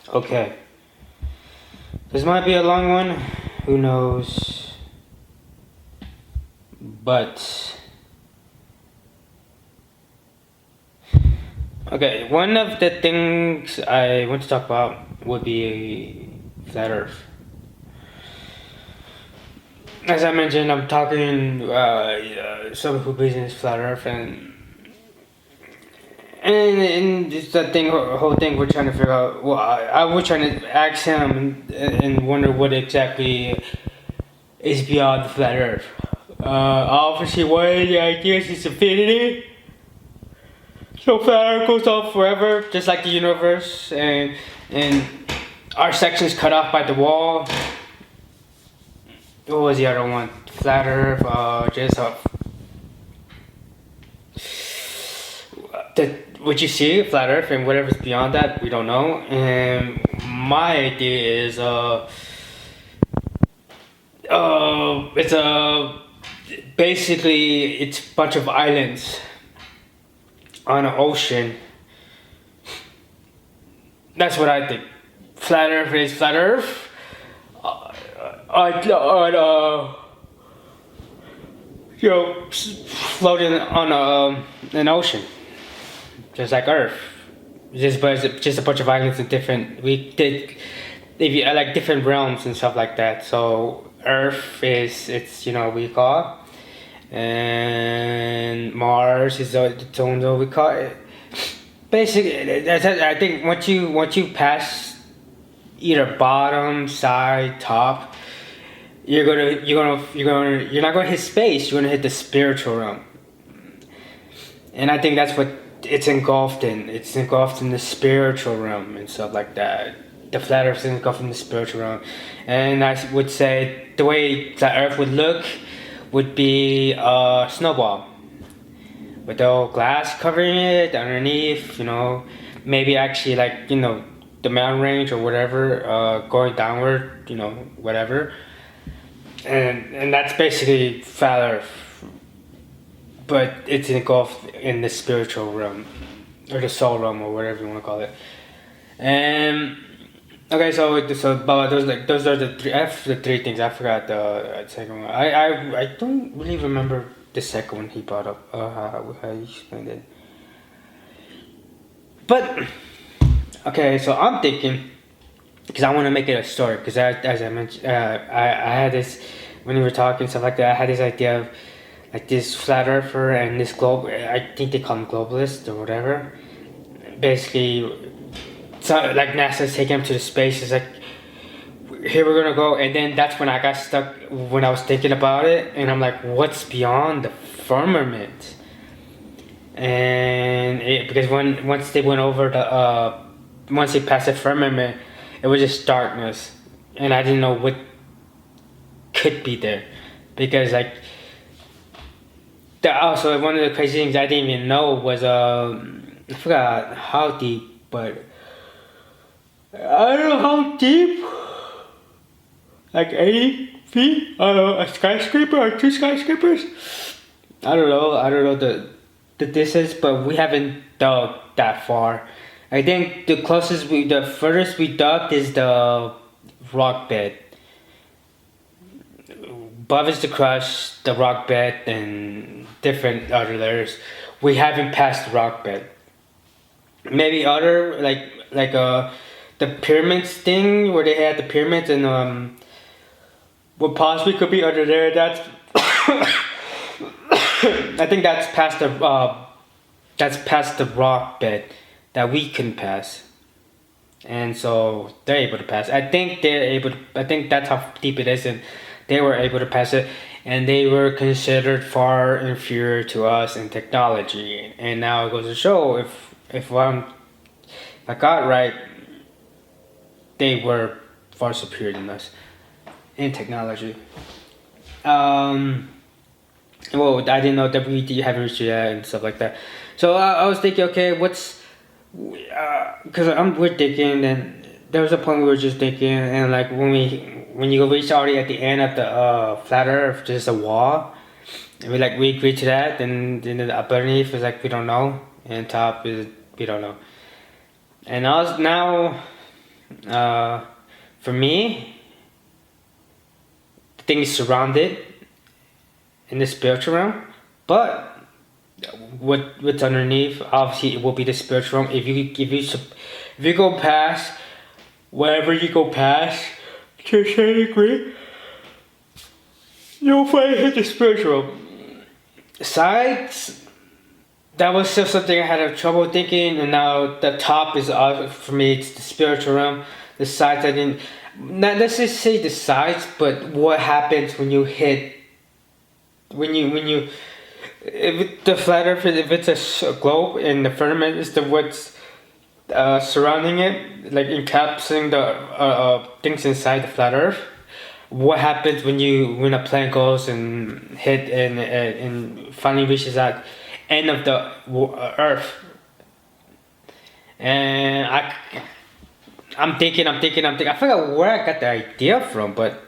Okay. This might be a long one. Who knows? But okay, one of the things I want to talk about would be flat Earth. As I mentioned, I'm talking someone who believes in flat Earth, and just that thing, whole thing, we're trying to figure out. Well, I was trying to ask him and wonder what exactly is beyond the flat Earth. Obviously, one of the ideas is infinity. So flat Earth goes on forever, just like the universe, and our section's cut off by the wall. What was the other one? Flat Earth. Just what you see, flat Earth, and whatever's beyond that, we don't know. And my idea is it's basically it's a bunch of islands on an ocean. That's what I think. Flat Earth is flat Earth. Floating on an ocean, just like Earth. Just a bunch of islands in different. We did, if you like different realms and stuff like that. So Earth is it's we call, and Mars is its own we call it. Basically, I think once you pass either bottom, side, top, you're not gonna hit space. You're gonna hit the spiritual realm, and I think that's what it's engulfed in. It's engulfed in the spiritual realm and stuff like that. The flat Earth is engulfed in the spiritual realm, and I would say the way flat Earth would look would be a snowball with the glass covering it underneath. Maybe actually like the mountain range or whatever, going downward. Whatever, and that's basically flat Earth, but it's engulfed in the spiritual realm or the soul realm or whatever you want to call it. And okay, but those are the three. I have the three things. I forgot the second one. I don't really remember the second one he brought up. How he explained it. But okay, so I'm thinking because I want to make it a story. Because as I mentioned, I had this when we were talking stuff like that. I had this idea of like this flat earther and this globe. I think they call them globalists or whatever. Basically, so like NASA's taking them to the space. It's like here we're gonna go, and then that's when I got stuck when I was thinking about it, and I'm like, what's beyond the firmament? Because once they went over once they passed the firmament, it was just darkness, and I didn't know what could be there, because like also one of the crazy things I didn't even know was I forgot how deep, but I don't know how deep, like 80 feet. I don't know, a skyscraper or two skyscrapers. I don't know the distance, but we haven't dug that far. I think the furthest we dug is the rock bed. Above is the crust, the rock bed, and different other layers. We haven't passed the rock bed. Maybe other the pyramids thing where they had the pyramids and what possibly could be under there. That's I think that's past the rock bed that we can pass, and so they're able to pass. I think they're able. I think that's how deep it is, and they were able to pass it, and they were considered far inferior to us in technology. And now it goes to show if I got right, they were far superior than us in technology. Well, I didn't know WD haven't reached yet and stuff like that. So I was thinking, okay, because we're thinking, and there was a point we were just thinking, and like when you reach already at the end of the flat Earth, just a wall, and we agree to that, and then the underneath is like we don't know, and top is we don't know, and For me, the thing is surrounded in the spiritual realm, but what's underneath, obviously, it will be the spiritual realm. If you go past wherever you go past, to a certain degree, you'll find the spiritual sides. That was still something I had trouble thinking, and now the top is for me. It's the spiritual realm. The sides I didn't. Not let's just say the sides, but what happens when you hit, when you, if the flat Earth, if it's a globe and the firmament is the what's surrounding it, like encapsulating the things inside the flat Earth. What happens when a plane goes and hit and finally reaches that end of the Earth? And I'm thinking. I forgot where I got the idea from, but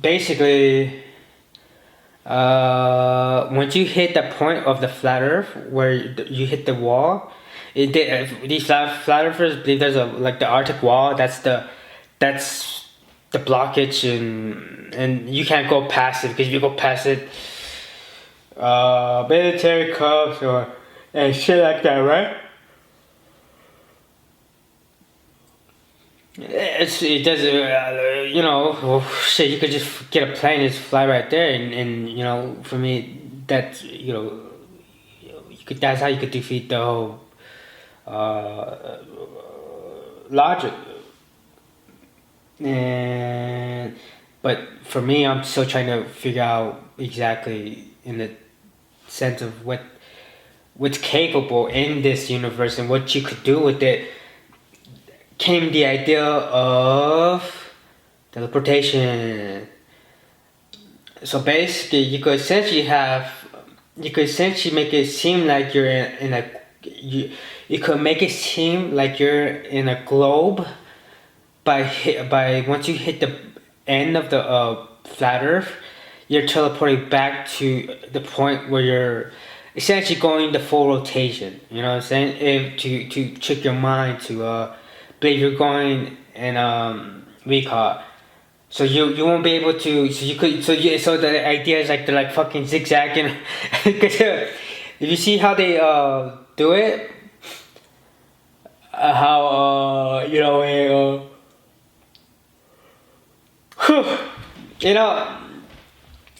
basically, once you hit the point of the flat Earth where you hit the wall, these flat earthers believe there's a like the Arctic wall. That's the blockage, and you can't go past it, because if you go past it, military comes or and shit like that, right? It does, shit. You could just get a plane and just fly right there, and for me, that's that's how you could defeat the whole logic. And but for me, I'm still trying to figure out exactly in the sense of what's capable in this universe and what you could do with it. Came the idea of teleportation. So basically, you could essentially make it seem like you're in a you could make it seem like you're in a globe by once you hit the end of the flat Earth, you're teleporting back to the point where you're essentially going the full rotation. You know what I'm saying? To trick your mind to believe you're going in recall. So you won't be able to. So the idea is like they're like fucking zigzagging. Cause if you see how they do it, how you know, and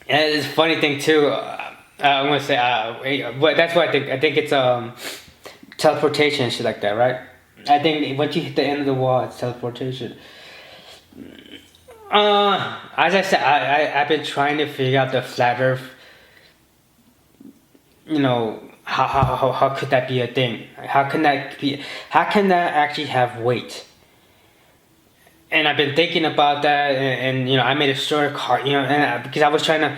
it's a funny thing too. I'm gonna say, but that's what I think. I think it's teleportation and shit like that, right? I think once you hit the end of the wall, it's teleportation. As I said, I've been trying to figure out the flat Earth. How could that be a thing? How can that actually have weight? And I've been thinking about that, and I made a story card, because I was trying to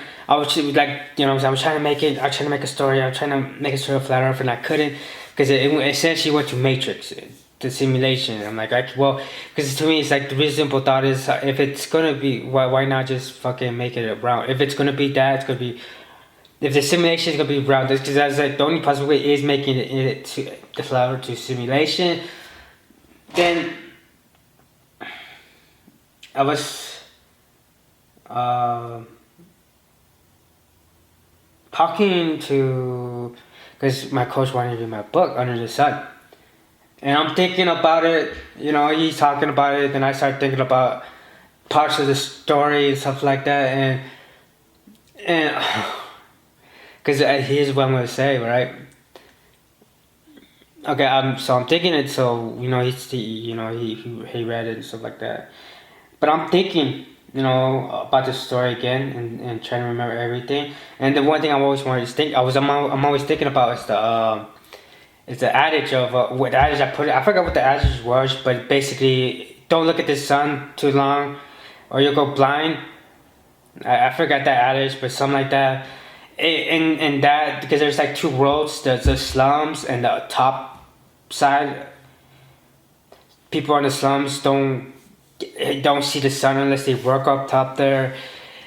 make a story. I was trying to make a story of flat Earth, and I couldn't, because it essentially went to Matrix, the simulation. I'm like, because to me it's like the reasonable thought is, if it's gonna be, why not just fucking make it round? If it's gonna be that, it's gonna be, if the simulation is gonna be round, because that's like the only possible way is making it to the flat Earth to simulation. Then I was talking to, because my coach wanted to read my book, Under the Sun. And I'm thinking about it, he's talking about it, then I start thinking about parts of the story and stuff like that, and because here's what I'm going to say, right? Okay, so I'm thinking it, so, he read it and stuff like that. But I'm thinking, about the story again and trying to remember everything. And the one thing I'm always thinking about is the adage of what adage I put. I forgot what the adage was, but basically, don't look at the sun too long, or you'll go blind. I forgot that adage, but something like that. And that, because there's like two worlds, the slums and the top side. People on the slums don't see the sun unless they work up top there,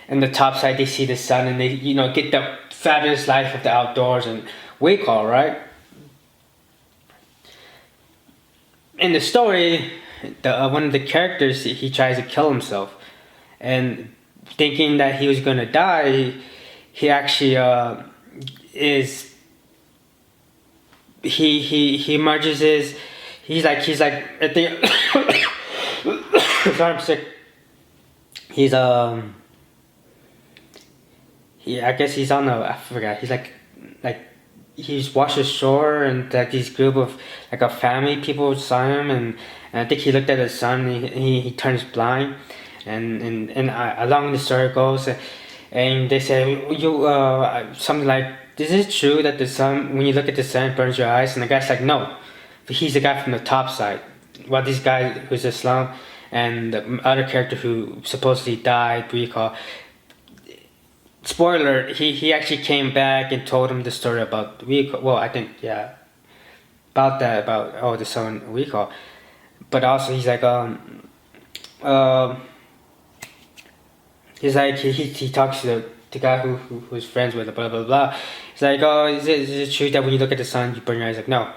and the top side they see the sun, and they get the fabulous life of the outdoors and we call, right? in the story, the one of the characters, he tries to kill himself, and thinking that he was gonna die, he actually is he merges his. He's like I think. Sorry, I'm sick. He's I guess he's on I forgot. He's like he's washed ashore, and like these group of like a family people saw him, and I think he looked at his son, and he turns blind, and along the story goes, and they say you something like, is it true that the sun, when you look at the sun, it burns your eyes? And the guy's like, no, but he's the guy from the top side. Well, this guy who's Islam, and the other character who supposedly died, recall. Spoiler: he actually came back and told him the story about recall. Well, I think about that, about the son recall. But also he's like he's like he talks to the guy who's friends with blah blah blah. He's like, oh, is it true that when you look at the sun you burn your eyes? Like, no.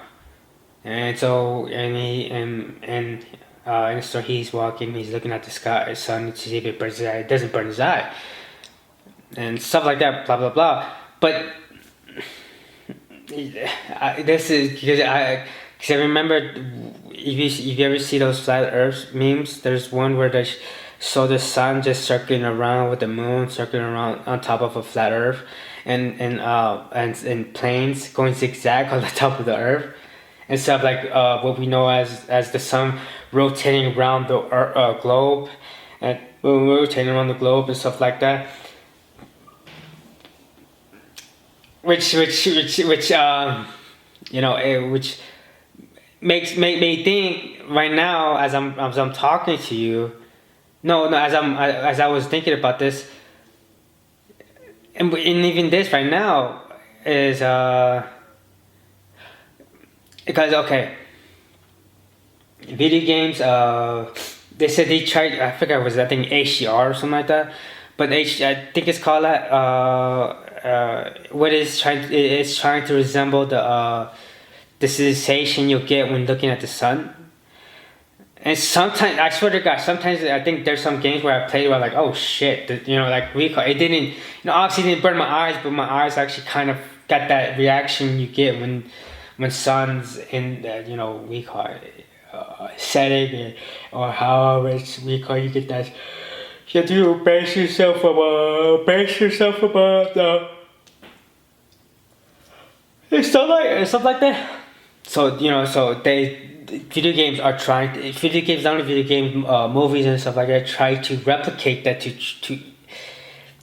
And so in the story, he's walking, he's looking at the sky, sun, to see if it burns his eye. It doesn't burn his eye, and stuff like that, blah blah blah. But this is because I remember, if you ever see those flat Earth memes, there's one where they show the sun just circling around with the moon circling around on top of a flat Earth, and planes going zigzag on the top of the Earth. Instead of like what we know as the sun rotating around the globe, and rotating around the globe and stuff like that, which which makes me think right now as I'm talking to you, as I was thinking about this, and even this right now is because okay, video games. They said they tried. I forgot it was, I think, HDR or something like that. But I think it's called that. What it's trying to resemble the sensation you get when looking at the sun. And sometimes, I swear to God, sometimes I think there's some games where I played where I'm like, oh shit, like recall. It didn't, obviously it didn't burn my eyes, but my eyes actually kind of got that reaction you get when sun's in that, we call it setting, or however we call, you get that, you have to base yourself about stuff like that. So video games are trying to, not only video games, movies and stuff like that, try to replicate that to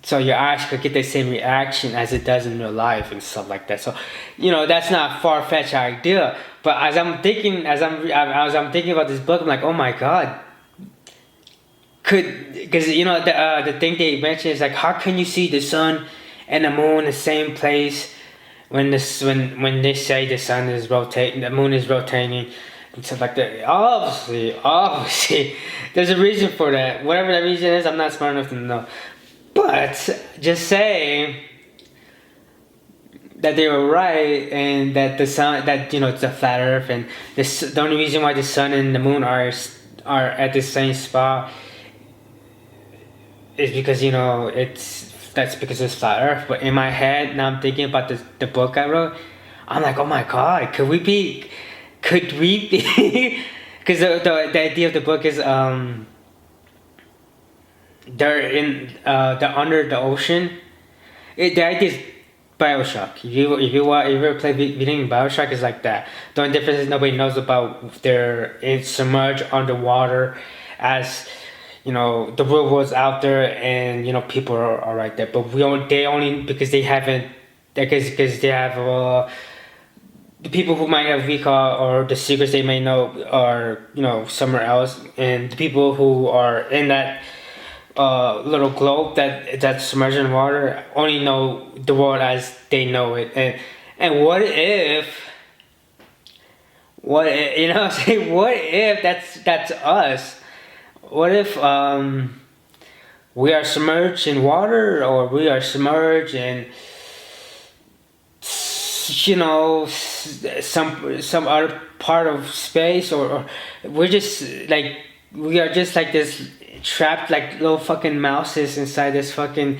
so your eyes could get the same reaction as it does in real life and stuff like that. So, that's not a far-fetched idea. But as I'm thinking about this book, I'm like, oh my God. Because the thing they mentioned is like, how can you see the sun and the moon in the same place when they say the sun is rotating, the moon is rotating, and stuff like that? Obviously, there's a reason for that. Whatever that reason is, I'm not smart enough to know. But just say that they were right, and that the sun, that it's a flat Earth, and the only reason why the sun and the moon are at the same spot is because that's because it's flat Earth. But in my head now, I'm thinking about the book I wrote. I'm like, oh my God, could we be? Because the idea of the book is they're under the ocean. The idea is BioShock. If you ever play video game, BioShock is like that. The only difference is nobody knows about it's submerged underwater, as the real world's out there, and people are right there. But they only because they haven't, because they have the people who might have recall, or the secrets they may know are somewhere else, and the people who are in that little globe that's submerged in water only know the world as they know it. And what if what if that's us? What if we are submerged in water, or we are submerged in some other part of space, or we're just like, we are just like this trapped like little fucking mouses inside this fucking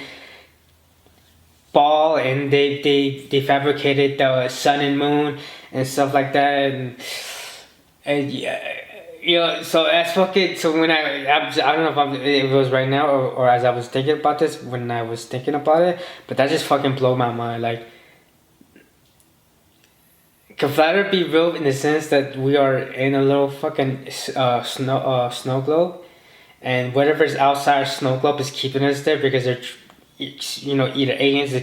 ball, and they fabricated the sun and moon and stuff like that, and yeah, so as fucking, so when I don't know if it was right now, or as I was thinking about this, when I was thinking about it, but that just fucking blew my mind. Like, can flat Earth be real in the sense that we are in a little fucking snow globe, and whatever's outside our snow globe is keeping us there because they're, either aliens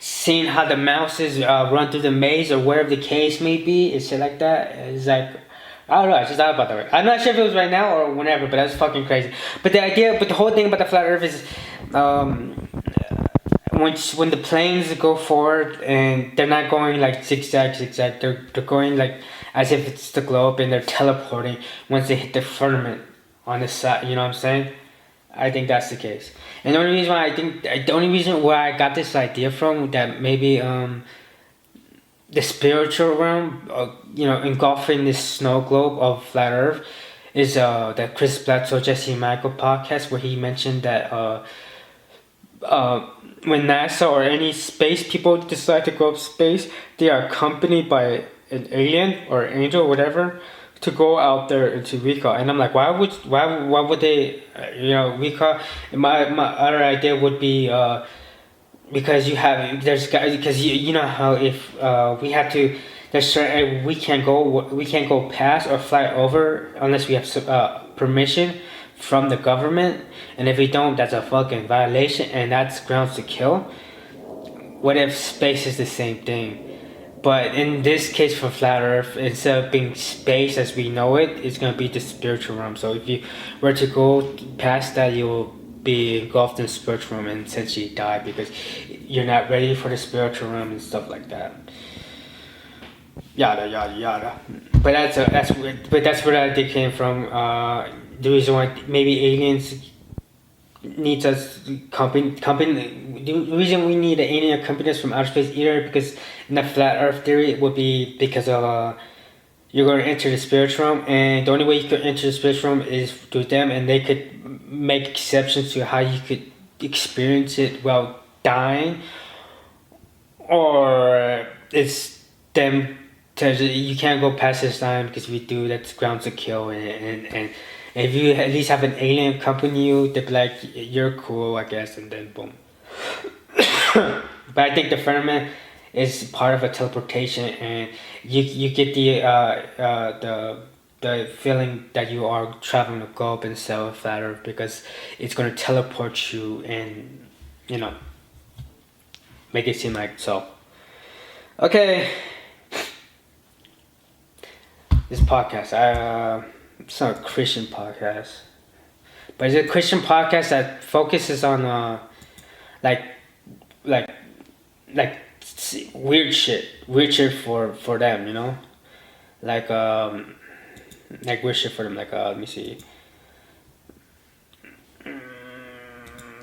seeing how the mouses run through the maze, or wherever the case may be, and shit like that. It's like, I don't know, I just thought about that. I'm not sure if it was right now or whenever, but that's fucking crazy. But the whole thing about the flat Earth is, when the planes go forward and they're not going like zigzag, they're going like as if it's the globe, and they're teleporting once they hit the firmament on the side. You know what I'm saying? I think that's the case. And the only reason why I got this idea from, that maybe the spiritual realm, engulfing this snow globe of flat Earth, is that Chris Bledsoe, Jesse Michael podcast, where he mentioned that when NASA or any space people decide to go up space, they are accompanied by an alien or angel or whatever to go out there into recall. And I'm like, why would they recall? My other idea would be because you know how if we have to, there's certain, we can't go past or fly over unless we have permission from the government, and if we don't, that's a fucking violation, and that's grounds to kill. What if space is the same thing? But in this case, for flat Earth, instead of being space as we know it, it's gonna be the spiritual realm. So if you were to go past that, you'll be engulfed in the spiritual realm and essentially die because you're not ready for the spiritual realm and stuff like that. Yada yada yada. But that's where that came from. The reason why maybe aliens needs us company. The reason we need an alien accompany us from outer space, either because in the flat Earth theory, it would be because of you're going to enter the spiritual realm, and the only way you could enter the spiritual realm is through them, and they could make exceptions to how you could experience it while dying, or it's them. You can't go past this time, because if you do, that's grounds to kill, and if you at least have an alien accompany you, they'd be like, you're cool, I guess, and then boom. But I think the firmament is part of a teleportation, and you get the feeling that you are traveling a globe instead of a flat Earth, because it's going to teleport you and, make it seem like so. Okay. This podcast, it's not a Christian podcast, but it's a Christian podcast that focuses on like weird shit for them, like weird shit for them. Like let me see.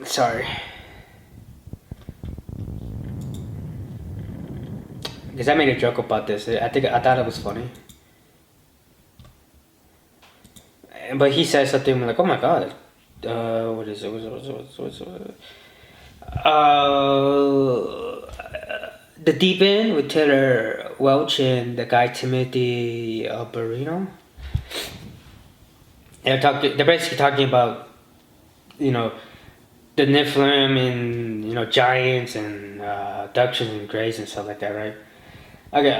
Sorry, because I made a joke about this. I thought it was funny. But he said something like, "Oh my god, what is it? What's The Deep End with Taylor Welch and the guy Timothy Barino." They're basically talking about, the Nephilim and giants and abductions and grays and stuff like that, right? Okay,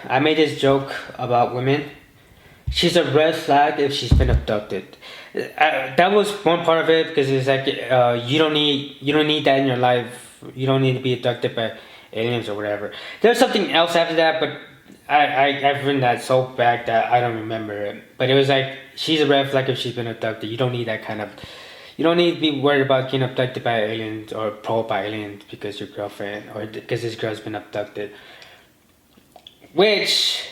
I made this joke about women. She's a red flag if she's been abducted. That was one part of it, because it's like you don't need that in your life. You don't need to be abducted by aliens or whatever. There's something else after that, but I've written that so back that I don't remember it. But it was like, she's a red flag if she's been abducted. You don't need that kind of. You don't need to be worried about getting abducted by aliens or probed by aliens because your girlfriend or because this girl's been abducted. Which.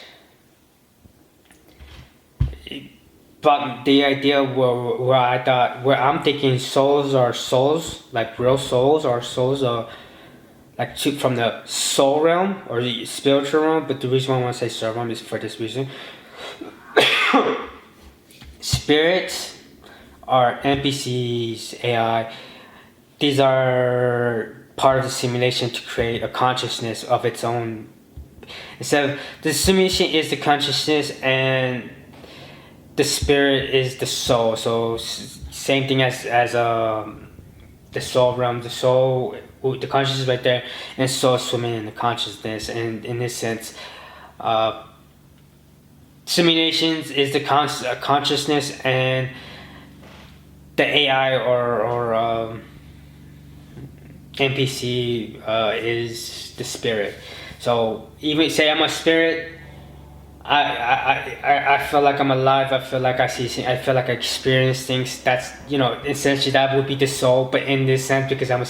But the idea where I'm thinking souls are souls, like real souls, or souls are like from the soul realm or the spiritual realm. But the reason why I want to say soul realm is for this reason. Spirits are NPCs, AI. These are part of the simulation to create a consciousness of its own. So the simulation is the consciousness and the spirit is the soul. So same thing as the soul realm. The soul, the consciousness right there, and soul swimming in the consciousness. And in this sense, simulations is the consciousness, and the AI or NPC is the spirit. So even say I'm a spirit, I feel like I'm alive. I feel like I see. I feel like I experience things. That's essentially that would be the soul. But in this sense, because I'm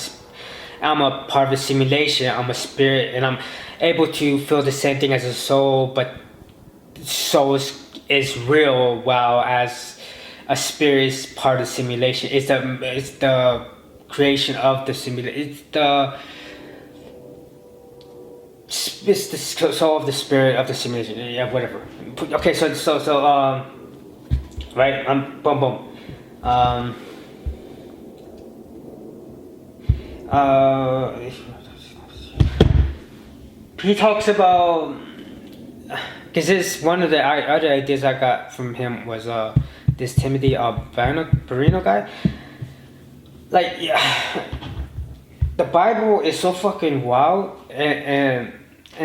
a part of the simulation. I'm a spirit, and I'm able to feel the same thing as a soul. But soul is real, while as a spirit is part of the simulation. It's the creation of the simulation. It's the soul of the spirit of the simulation. Yeah, whatever. Okay, so right. Boom boom. He talks about, because this one of the other ideas I got from him was this Timothy Barino guy. Like, yeah, the Bible is so fucking wild and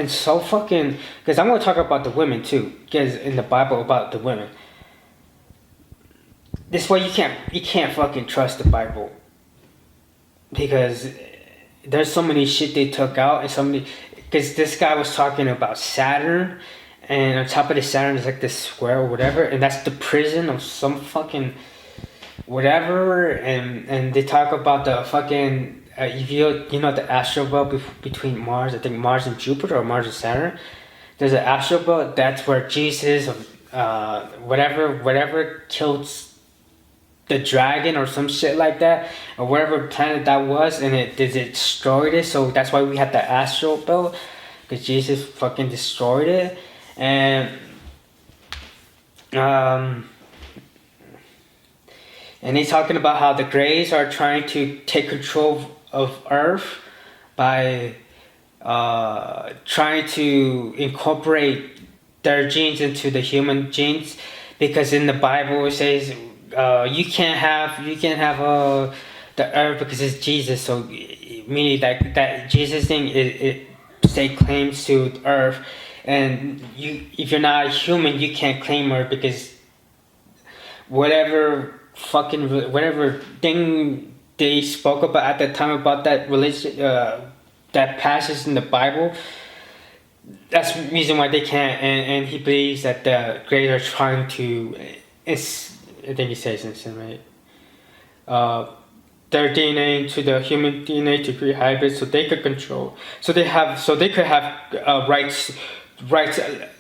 so fucking, because I'm gonna talk about the women too, because in the Bible about the women. This way you can't fucking trust the Bible, because there's so many shit they took out, and so many, because this guy was talking about Saturn, and on top of the Saturn is like this square or whatever, and that's the prison of some fucking whatever, and they talk about the fucking the astral belt between Mars, I think Mars and Jupiter, or Mars and Saturn. There's an astral belt. That's where Jesus, whatever killed the dragon or some shit like that, or whatever planet that was, and it destroyed it. So that's why we have the astral belt, because Jesus fucking destroyed it. And he's talking about how the Greys are trying to take control of Earth by trying to incorporate their genes into the human genes, because in the Bible it says you can't have the Earth because it's Jesus. So meaning that Jesus thing it stake claims to Earth, and if you're not a human you can't claim Earth, because whatever thing they spoke about at the time about that religion, that passage in the Bible, that's the reason why they can't. And he believes that the Greys are trying to, I think he says this, right? Their DNA into the human DNA to create hybrids, so they could control, so they could have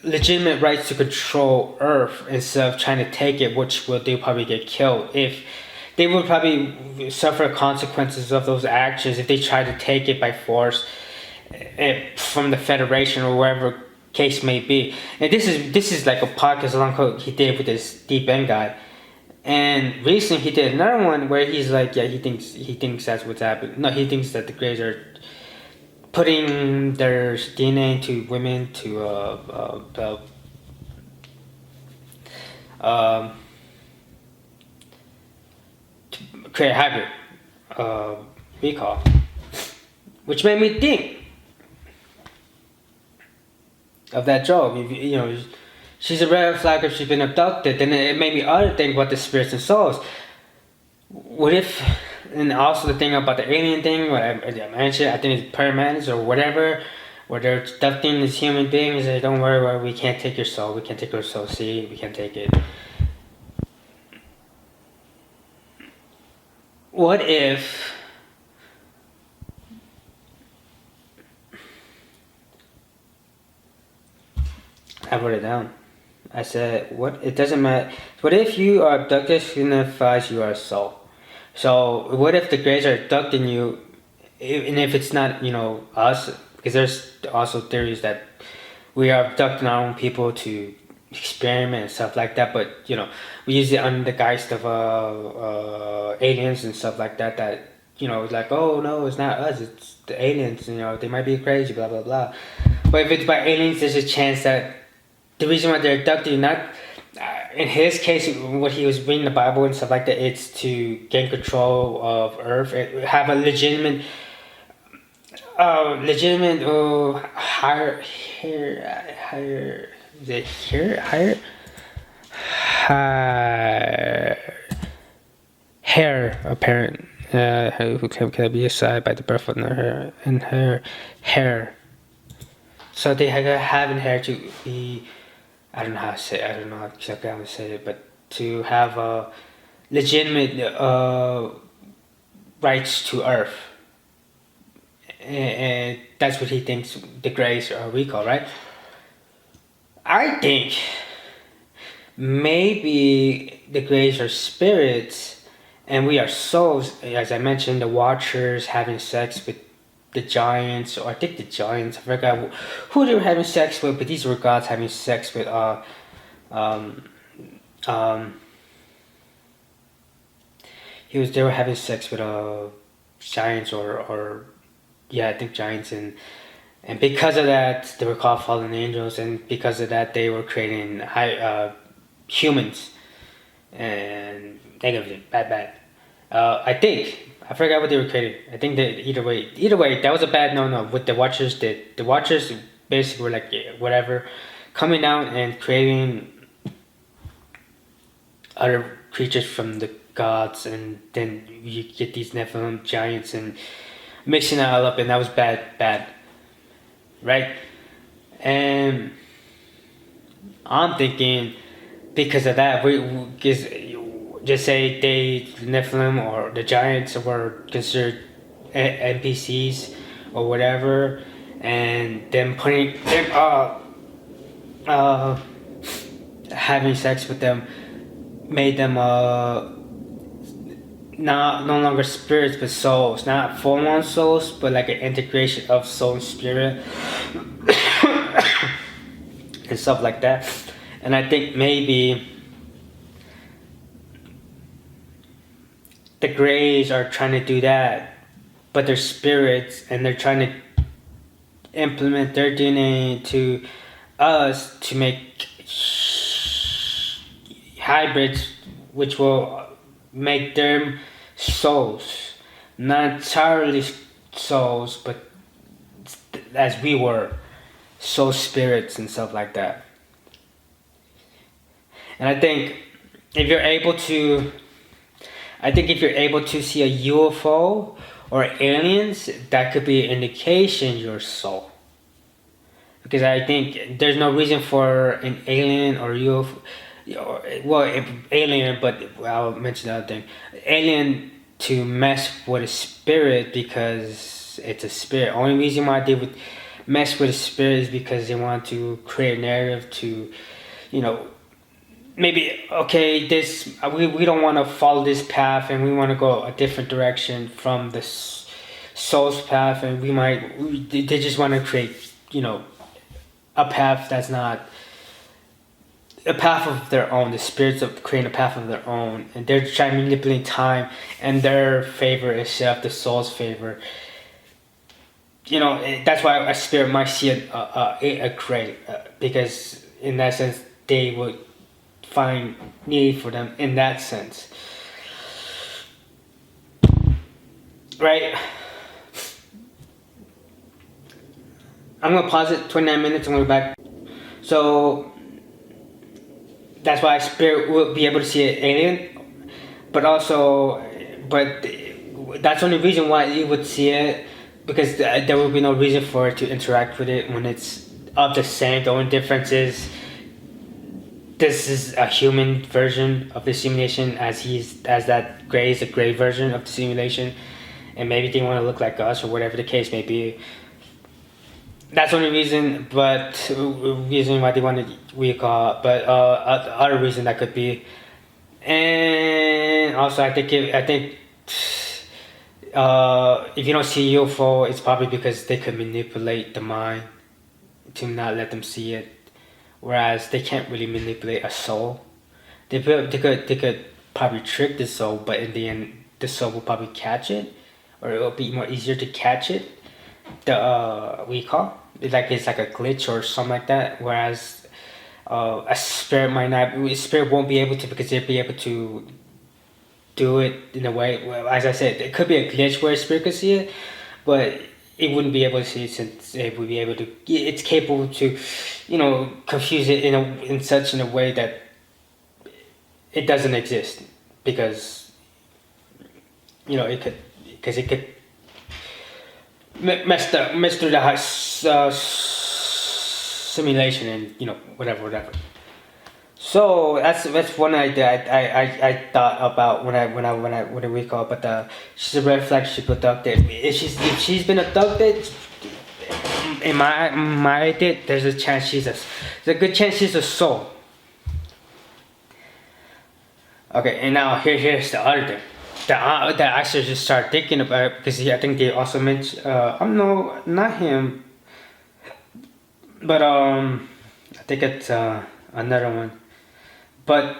legitimate rights to control Earth instead of trying to take it, which they'll probably get killed. If they would probably suffer consequences of those actions if they try to take it by force from the Federation or wherever case may be. And this is like a podcast along he did with this Deep End guy. And recently he did another one where he's like, yeah, he thinks that's what's happening. No, he thinks that the Greys are putting their DNA into women to create a hybrid recall, which made me think of that joke. If, she's a red flag if she's been abducted, then it made me think about the spirits and souls. What if, and also the thing about the alien thing, what I mentioned, I think it's paramedics or whatever, where they're abducting these human beings. They don't worry, we can't take your soul, we can't take your soul, see, we can't take it. What if I wrote it down. I said, it doesn't matter. What if you are abducted signifies you are a soul? So what if the Greys are abducting you and if it's not, us, because there's also theories that we are abducting our own people to experiment and stuff like that, but we use it under the guise of aliens and stuff like that. That it's like, oh no, it's not us, it's the aliens. They might be crazy, blah blah blah. But if it's by aliens, there's a chance that the reason why they're abducting, not in his case, what he was reading the Bible and stuff like that, it's to gain control of Earth, have a legitimate higher is it here higher hair apparent who can be aside by the birth of her and her hair. So they have hair to be, I don't know how exactly how to say it, but to have legitimate rights to Earth. And that's what he thinks the Greys are recall, right? I think maybe the Greys are spirits and we are souls. As I mentioned, the Watchers having sex with the Giants, or I think the Giants, I forgot who they were having sex with, but these were gods having sex with they were having sex with Giants or yeah, I think Giants, and because of that they were called fallen angels, and because of that they were creating humans and negative, bad. I think I forgot what they were creating. I think that either way that was a bad no. What the Watchers did, the Watchers basically were like, yeah, whatever, coming out and creating other creatures from the gods, and then you get these Nephilim giants and mixing it all up, and that was bad, right? And I'm thinking because of that, just say the Nephilim or the Giants were considered NPCs or whatever, and them putting them having sex with them made them no longer spirits but souls, not full-on souls, but like an integration of soul and spirit and stuff like that. And I think maybe the Greys are trying to do that, but they're spirits and they're trying to implement their DNA to us to make hybrids which will make them souls, not entirely souls, but as we were, soul spirits and stuff like that. And I think if you're able to see a UFO or aliens, that could be an indication you're a soul. Because I think there's no reason for an alien or UFO, alien, but I'll mention the other thing. Alien to mess with a spirit because it's a spirit. Only reason why they would mess with a spirit is because they want to create a narrative to, maybe, okay, this we don't want to follow this path and we want to go a different direction from the soul's path, and they just want to create, a path that's not a path of their own. The spirits of creating a path of their own, and they're trying to manipulate time in their favor instead of the soul's favor. That's why a spirit might see a Grey, because in that sense they would find need for them in that sense, right? I'm gonna pause it 29 minutes and we'll be back. So that's why spirit will be able to see an alien, but that's the only reason why you would see it, because there would be no reason for it to interact with it when it's of the same. The only difference is this is a human version of the simulation, as that Grey is a Grey version of the simulation, and maybe they want to look like us or whatever the case may be. That's the only reason, but reason why they want to recall. But other reason that could be, and also I think if you don't see UFO, it's probably because they could manipulate the mind to not let them see it, whereas they can't really manipulate a soul. They could probably trick the soul, but in the end, the soul will probably catch it, or it'll be more easier to catch it. We call it like it's like a glitch or something like that. Whereas a spirit might not, spirit won't be able to, because they'll be able to do it in a way. Well, as I said, it could be a glitch where a spirit could see it, but it wouldn't be able to see it, since it would be able to. It's capable to, confuse it in a way that it doesn't exist, because it could mess through the simulation, and whatever. So that's one idea I thought about when I recall. But she's a red flag. She's abducted. If she's been abducted, in my idea, there's a good chance she's a soul. Okay, and now here's the other thing that I should just start thinking about, because I think they also mentioned no, not him, but I think it's another one, but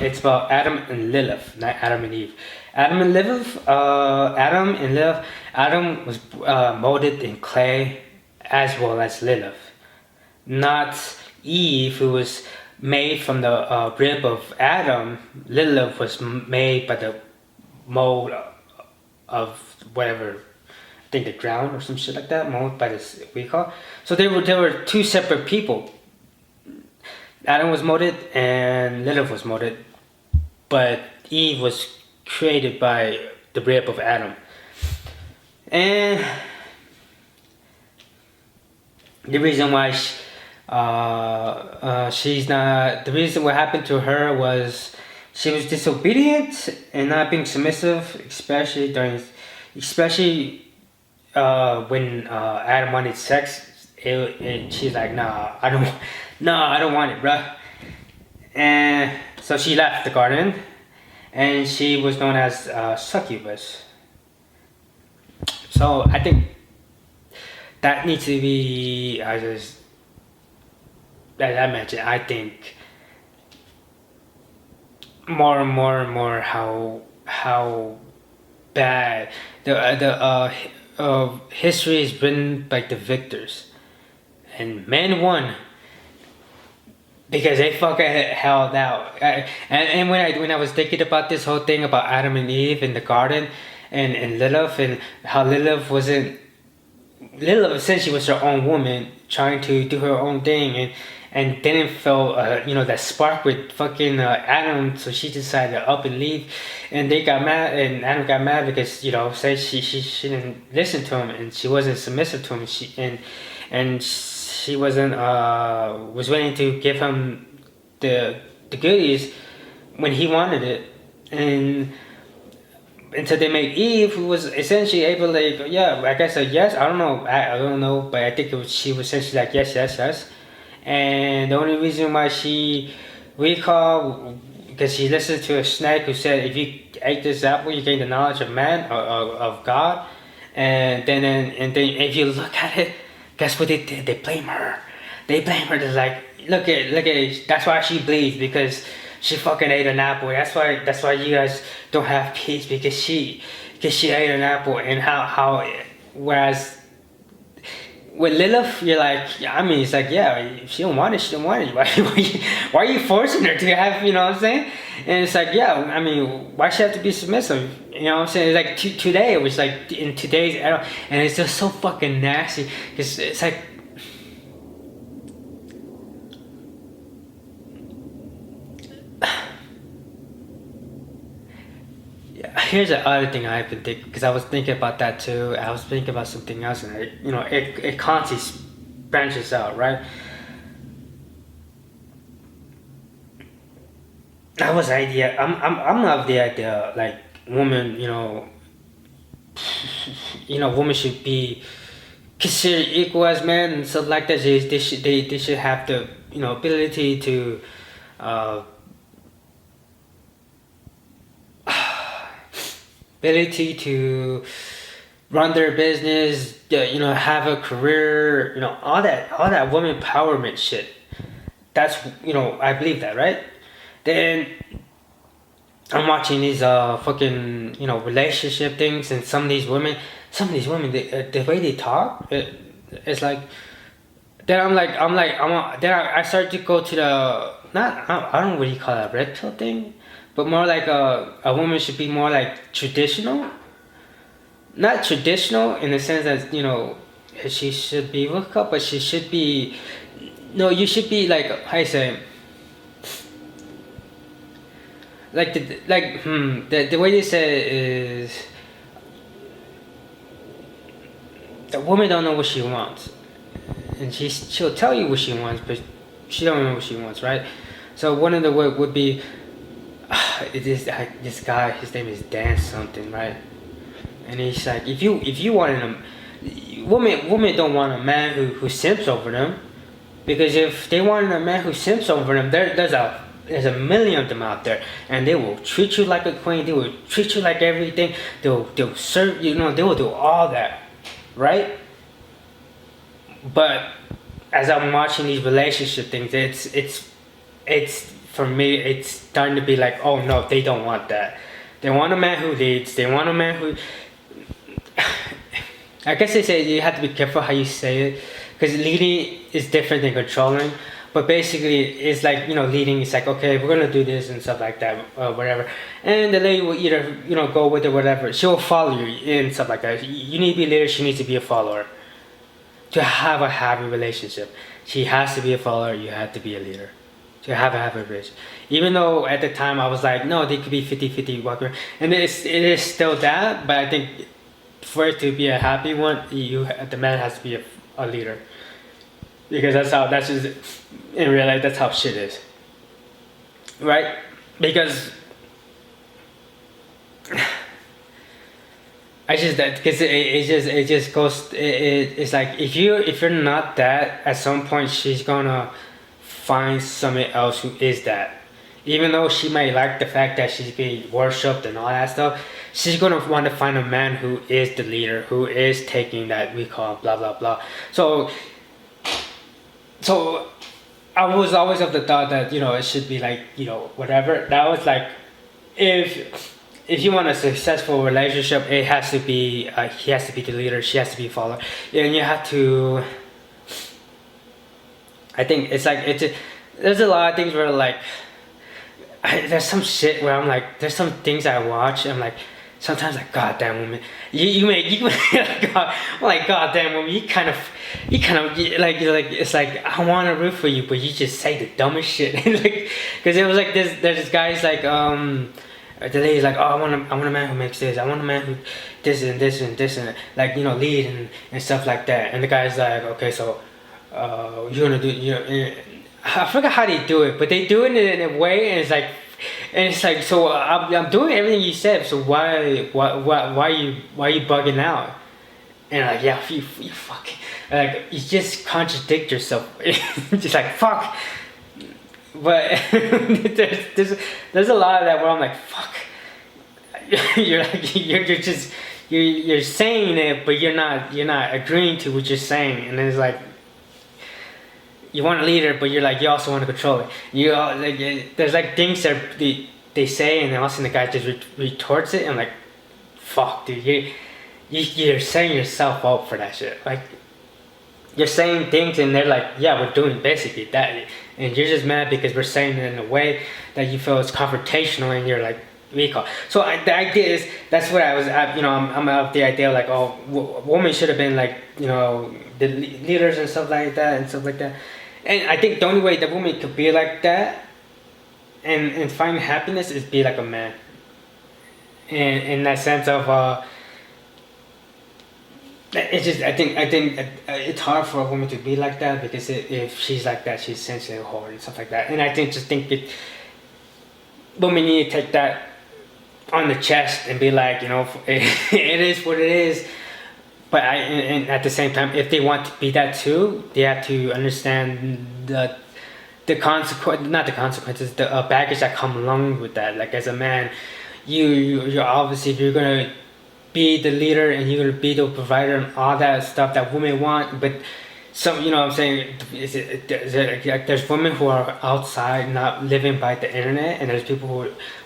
it's about Adam and Lilith, not Adam and Eve. Adam and Lilith. Adam was molded in clay, as well as Lilith, not Eve, who was made from the rib of Adam. Lilith was made by the mold of whatever, I think the ground or some shit like that, mold by this we call. So there were two separate people. Adam was molded and Lilith was molded, but Eve was created by the rib of Adam. And the reason why she's not, the reason what happened to her was she was disobedient and not being submissive, especially when Adam wanted sex. She's like, I don't want it, bruh. And so she left the garden, and she was known as succubus. So I think that needs to be, as I mentioned, I think more and more how bad the history is written by the victors, and men won because they fucking held out. And when I was thinking about this whole thing about Adam and Eve in the garden, and Lilith, and how Lilith essentially was her own woman trying to do her own thing, and didn't feel that spark with fucking Adam, so she decided to up and leave, and they got mad, and Adam got mad because say she didn't listen to him, and she wasn't submissive to him, and she wasn't was willing to give him the goodies when he wanted it, and until they made Eve, who was essentially able to, I guess a yes, I don't know, but I think she was essentially like yes. And the only reason why she recalled, because she listened to a snake who said, if you ate this apple, you gain the knowledge of man, of God. And then if you look at it, guess what they did? They blame her. They're like, look at, that's why she bleeds, because she fucking ate an apple. That's why you guys don't have peace, because she ate an apple. And how whereas with Lilith, you're like, it's like, if she don't want it, she don't want it. Why are you forcing her to have, what I'm saying? And it's like, why she have to be submissive? You know what I'm saying? It's like today, it was like in today's era, and it's just so fucking nasty, because it's like, here's the other thing I've been thinking, because I was thinking about that too. I was thinking about something else, and it constantly branches out, right? That was the idea. I'm of the idea, like, women, women should be considered equal as men and stuff like that. They should have the ability to ability to run their business, have a career, all that woman empowerment shit. That's, I believe that, right? Then I'm watching these fucking relationship things, and some of these women, the way they talk, it's like. Then then I start to go to the not I don't know what you call that, red pill thing, but more like a woman should be more like traditional. Not traditional in the sense that she should be looked up, but she should be. No, you should be like, how you say, like the way they say it is, the woman don't know what she wants, and she'll tell you what she wants, but she don't know what she wants, right? So one of the would be, it is this guy, his name is Dan something, right? And he's like, if you wanted a women don't want a man who simps over them, because if they wanted a man who simps over them, there's a million of them out there, and they will treat you like a queen. They will treat you like everything. They'll serve you. They will do all that, right? But as I'm watching these relationship things, it's for me, it's starting to be like, oh no, they don't want that. They want a man who leads. They want a man who. I guess they say you have to be careful how you say it, because leading is different than controlling. But basically, it's like, leading is like, okay, we're gonna do this and stuff like that, whatever. And the lady will either, go with it, whatever. She will follow you and stuff like that. You need to be a leader. She needs to be a follower. To have a happy relationship, she has to be a follower. You have to be a leader. To have a happy relationship. Even though at the time I was like, no, they could be 50-50 walking, and it is still that. But I think for it to be a happy one, the man has to be a leader. Because that's just, in real life, that's how shit is. Right? Because it just goes, it's like, if you're not that, at some point she's gonna find somebody else who is that. Even though she might like the fact that she's being worshipped and all that stuff, she's gonna want to find a man who is the leader, who is taking that, we call blah blah blah. So I was always of the thought that it should be like whatever. That was like, if you want a successful relationship, it has to be he has to be the leader, she has to be a follower, and you have to. I think it's like there's a lot of things where like there's some shit where I'm like, there's some things I watch and I'm like, sometimes like, goddamn woman, you like, goddamn woman, you kind of like it's like, I want to root for you, but you just say the dumbest shit. Like, because it was like there's this guy's like the lady's like, oh, I want a man who makes this, I want a man who this and this and this and like lead and stuff like that. And the guy's like, okay, so you're gonna do I forgot how they do it, but they do it in a way, and it's like, so I'm doing everything you said, so why are you bugging out? And like, yeah, you fucking, like, you just contradict yourself. Just like, fuck. But there's a lot of that where I'm like, fuck. You're saying it, but you're not agreeing to what you're saying, and it's like, you want a leader, but you're like, you also want to control it. There's like things that they say, and then all of a sudden the guy just retorts it, and I'm like, fuck, dude, you're setting yourself up for that shit. Like, you're saying things, and they're like, yeah, we're doing basically that, and you're just mad because we're saying it in a way that you feel it's confrontational, and you're like, recall. So the idea is, that's what I was at, I'm of the idea like, oh, women should have been like, the leaders and stuff like that. And I think the only way that woman could be like that and find happiness is be like a man. And in that sense of it's just, I think it's hard for a woman to be like that, because if she's like that, she's sensitive, hard and stuff like that. And I think women need to take that on the chest and be like, it is what it is. But and at the same time, if they want to be that too, they have to understand the consequences, not the consequences, the baggage that come along with that. Like, as a man, you're obviously, if you're gonna be the leader and you're gonna be the provider and all that stuff that women want, but some, you know what I'm saying, there's women who are outside not living by the internet, and there's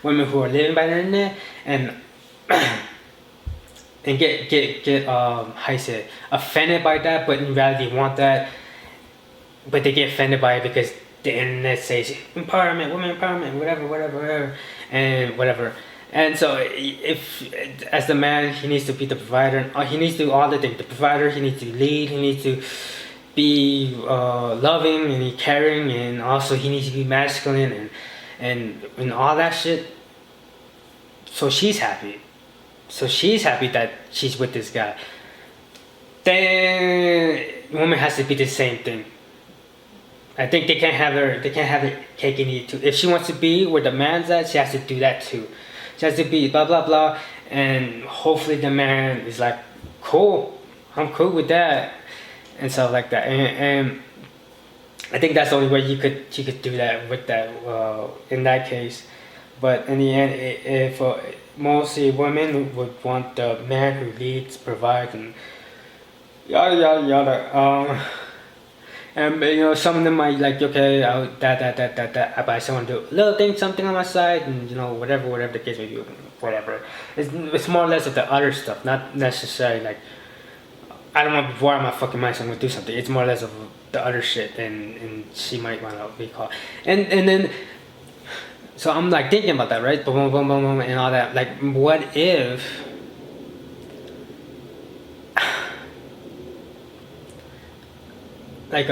women who are living by the internet, and and get how you say it, offended by that, but in reality want that, but they get offended by it because the internet says empowerment, women empowerment, whatever, and whatever. And so, if as the man, he needs to be the provider. He needs to do all the things. The provider, he needs to lead. He needs to be loving and caring, and also he needs to be masculine and all that shit. So she's happy. So she's happy that she's with this guy. Then woman has to be the same thing. I think they can't have their cake and eat it too. If she wants to be where the man's at, she has to do that too. She has to be blah blah blah, and hopefully the man is like, cool, I'm cool with that, and stuff like that. And I think that's the only way you could do that with that in that case. But in the end, if mostly women would want the man who leads, provides, and yada yada yada. And you know, some of them might like, okay, that, but I still want to do a little thing, something on my side, and you know, whatever the case may be, whatever. It's more or less of the other stuff, not necessarily like, I don't want to be bored out of my fucking mind, so I'm gonna do something. It's more or less of the other shit, and she might want to be called, and then, so I'm like thinking about that, right? Boom, boom, boom, boom, and all that. Like, what if? Like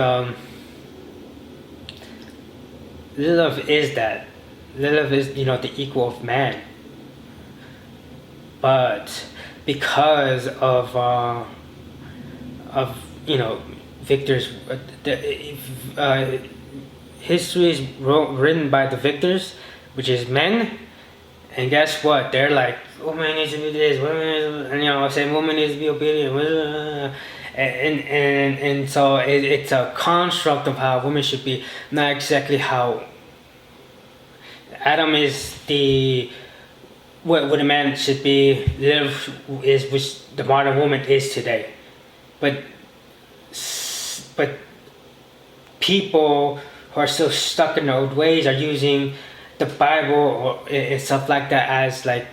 Lilith is that. Lilith is, you know, the equal of man. But because of you know, Victor's history is written by the victors, which is men, and guess what? They're like, woman needs to be this, woman, and you know, saying woman needs to be obedient, and so it's a construct of how women should be, not exactly how Adam is what a man should be, live is, which the modern woman is today. But people who are still stuck in the old ways are using the Bible and stuff like that as like,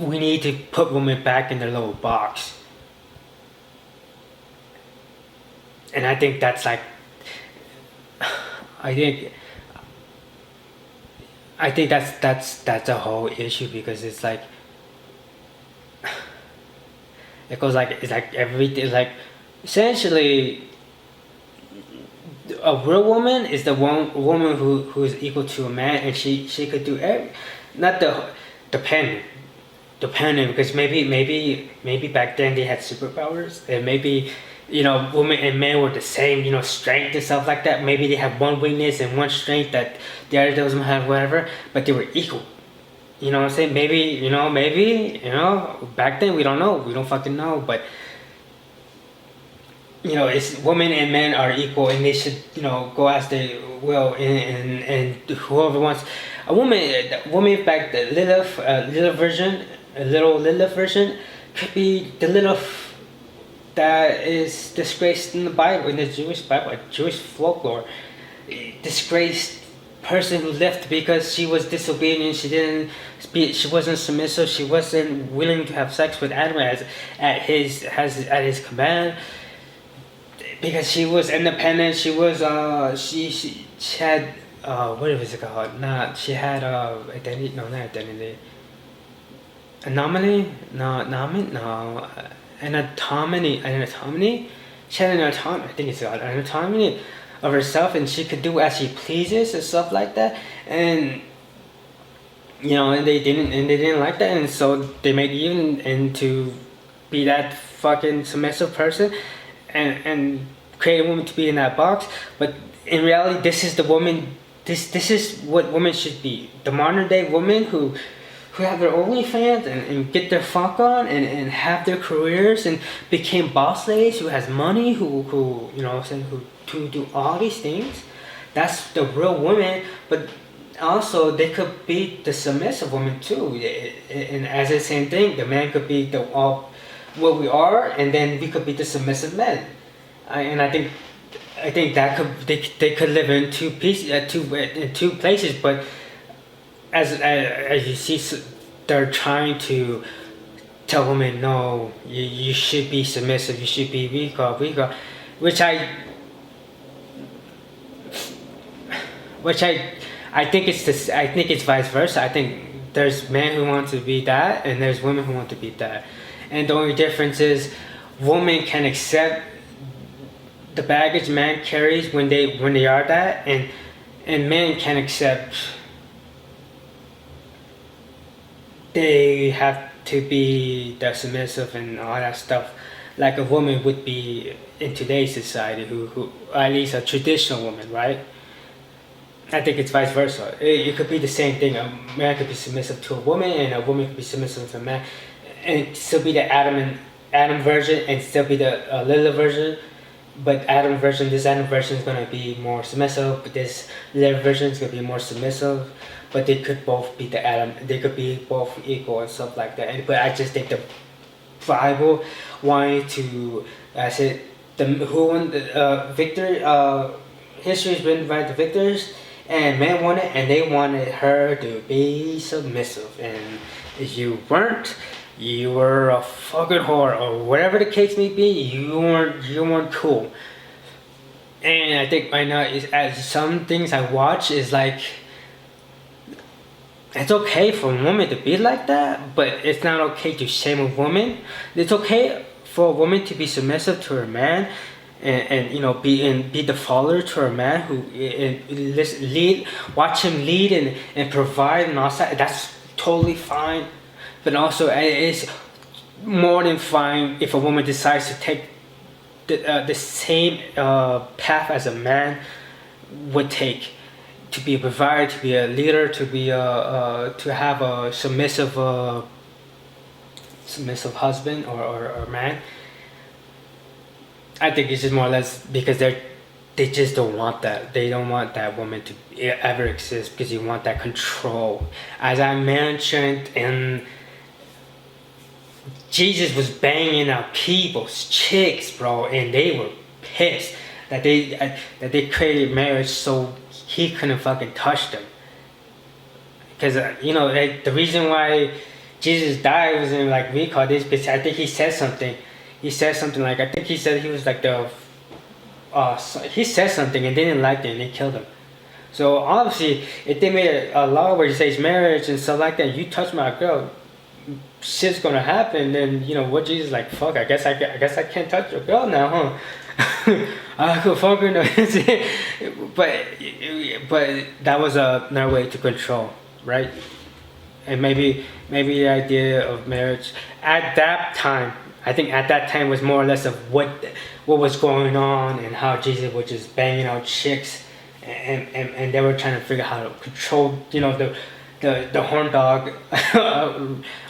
we need to put women back in their little box. And I think that's like, I think that's a whole issue, because it's like, it goes like, it's like everything, like essentially a real woman is the woman who is equal to a man, and she could do not depending, because maybe back then they had superpowers, and maybe, you know, women and men were the same, you know, strength and stuff like that. Maybe they have one weakness and one strength that the other doesn't have, whatever, but they were equal. You know what I'm saying? Maybe, you know, back then, we don't know. We don't fucking know, but, you know, it's women and men are equal, and they should, you know, go as they will, and whoever wants. A woman back, the little Lilith version could be the Lilith that is disgraced in the Bible, in the Jewish Bible, Jewish folklore. Disgraced person who left because she was disobedient. She wasn't submissive. She wasn't willing to have sex with Adam at his command, because she was independent. She was she had what is it called? Not she had identity. No, not identity. Anomaly? No. An autonomy. She had an autonomy. I think it's called an autonomy of herself, and she could do as she pleases and stuff like that. And you know, and they didn't like that, and so they made Eve into be that fucking submissive person, and create a woman to be in that box. But in reality, this is the woman. This is what women should be. The modern day woman who have their OnlyFans and get their fuck on and have their careers and became boss ladies, who has money, who you know, who to do all these things. That's the real woman. But also they could be the submissive woman too, and as the same thing, the man could be the what we are, and then we could be the submissive men. And I think that they could live in two pieces, in two places, but as you see, they're trying to tell women, no, you should be submissive, you should be weaker, which I think it's this. I think it's vice versa. I think there's men who want to be that, and there's women who want to be that, and the only difference is, women can accept the baggage man carries when they are that, and men can accept they have to be the submissive and all that stuff, like a woman would be in today's society, who at least a traditional woman, right? I think it's vice versa. It could be the same thing. A man could be submissive to a woman, and a woman could be submissive to a man, and still be the Adam version, and still be the Lilith version. But this Adam version is gonna be more submissive. But this Lilith version is gonna be more submissive. But they could both be the Adam. They could be both equal and stuff like that. But I just think the Bible wanted to. I said who won the victory. History is written by the victors. And men wanted, and they wanted her to be submissive. And if you weren't, you were a fucking whore, or whatever the case may be. You weren't cool. And I think right now, as some things I watch is like, it's okay for a woman to be like that, but it's not okay to shame a woman. It's okay for a woman to be submissive to her man. And be the follower to her man, who lead, watch him lead and provide and all that. That's totally fine, but also it's more than fine if a woman decides to take the same path as a man would take, to be a provider, to be a leader, to be to have a submissive husband or man. I think it's just more or less because they just don't want that. They don't want that woman to ever exist, because you want that control. As I mentioned, and Jesus was banging out people's chicks, bro, and they were pissed that they created marriage so he couldn't fucking touch them. Because the reason why Jesus died was in like we call this, because I think he said something. He said something like, I think he said he was like he said something and they didn't like it and they killed him. So obviously, if they made a law where it says marriage and stuff like that, you touch my girl, shit's gonna happen. Then what Jesus like, fuck, I guess I can't touch your girl now, huh? I could fuck her. But that was another way to control, right? And maybe the idea of marriage at that time, I think at that time was more or less of what was going on, and how Jesus was just banging out chicks, and they were trying to figure out how to control, the horn dog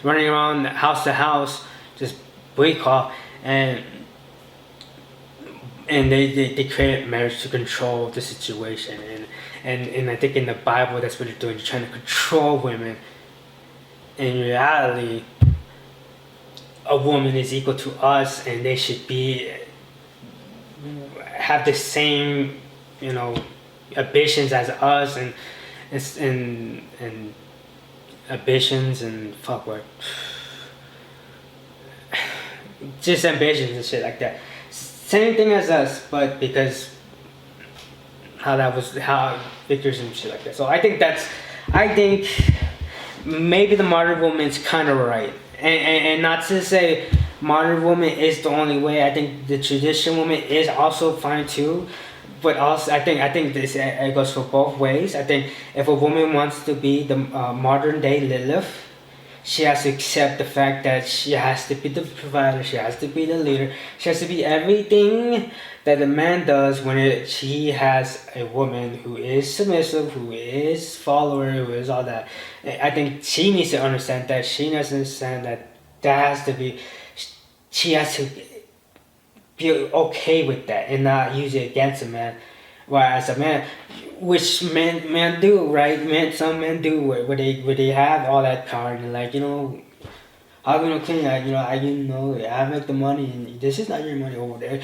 running around house to house, just boycott, and they created marriage to control the situation, and I think in the Bible that's what they're doing, they're trying to control women. In reality, a woman is equal to us, and they should have the same, ambitions as us, and ambitions and fuck what, just ambitions and shit like that. Same thing as us, but because how victors and shit like that. So I think maybe the modern woman's kind of right. And not to say modern woman is the only way. I think the traditional woman is also fine too, but also I think this it goes for both ways. I think if a woman wants to be the modern day Lilith, she has to accept the fact that she has to be the provider, she has to be the leader, she has to be everything that a man does when she has a woman who is submissive, who is follower, who is all that. I think she needs to understand that. She needs to understand that has to be, she has to be okay with that and not use it against a man. Whereas a man, which men do, right? Some men do where they have all that power and like, I'm gonna clean that, I make the money and this is not your money over there.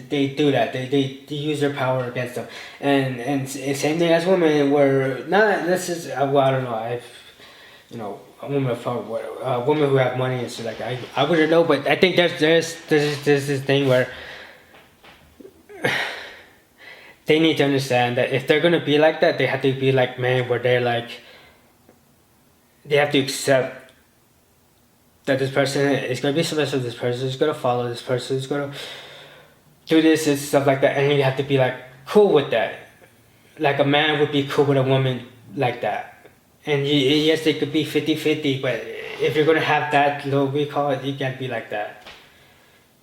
They do that. They use their power against them, and same thing as women. Where not this is well, I don't know. A woman of power, women who have money and so like I wouldn't know, but I think there's this thing where they need to understand that if they're gonna be like that, they have to be like men, where they're like they have to accept that this person is gonna be submissive. This person is gonna follow. This person is gonna do this and stuff like that, and you have to be like cool with that. Like a man would be cool with a woman like that, and yes, they could be 50-50, but if you're gonna have that little we call it, you can't be like that.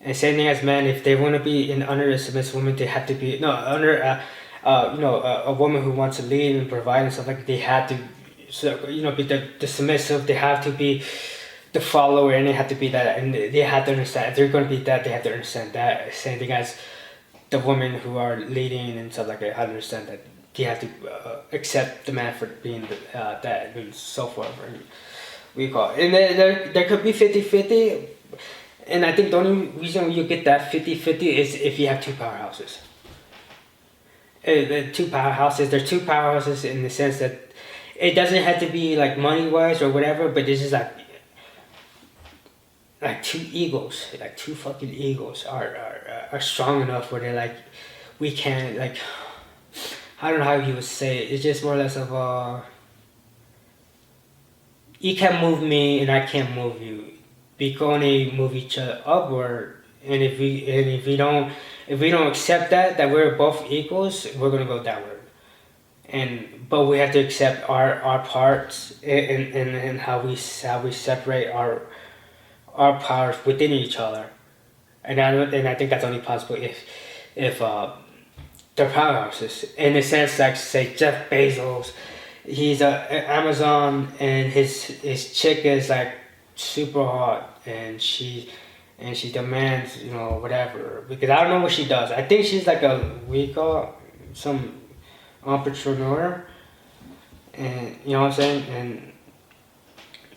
And same thing as men, if they want to be in under a submissive woman, they have to be no under a woman who wants to lead and provide and stuff like that, they have to be the submissive. They have to be the follower, and they have to be that, and they have to understand if they're going to be that, they have to understand that. Same thing as the women who are leading and stuff like that, have to understand that they have to accept the man for being that and so forth. And we call it. And there could be 50-50, and I think the only reason you get that 50-50 is if you have two powerhouses. They're two powerhouses in the sense that it doesn't have to be like money wise or whatever, but it's just like two egos, like two fucking egos are strong enough where they're like, we can't, like, I don't know how you would say it. It's just more or less of you can't move me and I can't move you. We can only move each other upward, and if we don't accept that we're both equals, we're gonna go downward. But we have to accept our parts and how we separate our powers within each other, and I think that's only possible if they're powerhouses. In a sense, like say Jeff Bezos, he's a Amazon, and his chick is like super hot, and she demands whatever, because I don't know what she does. I think she's like we call some entrepreneur, and you know what I'm saying, and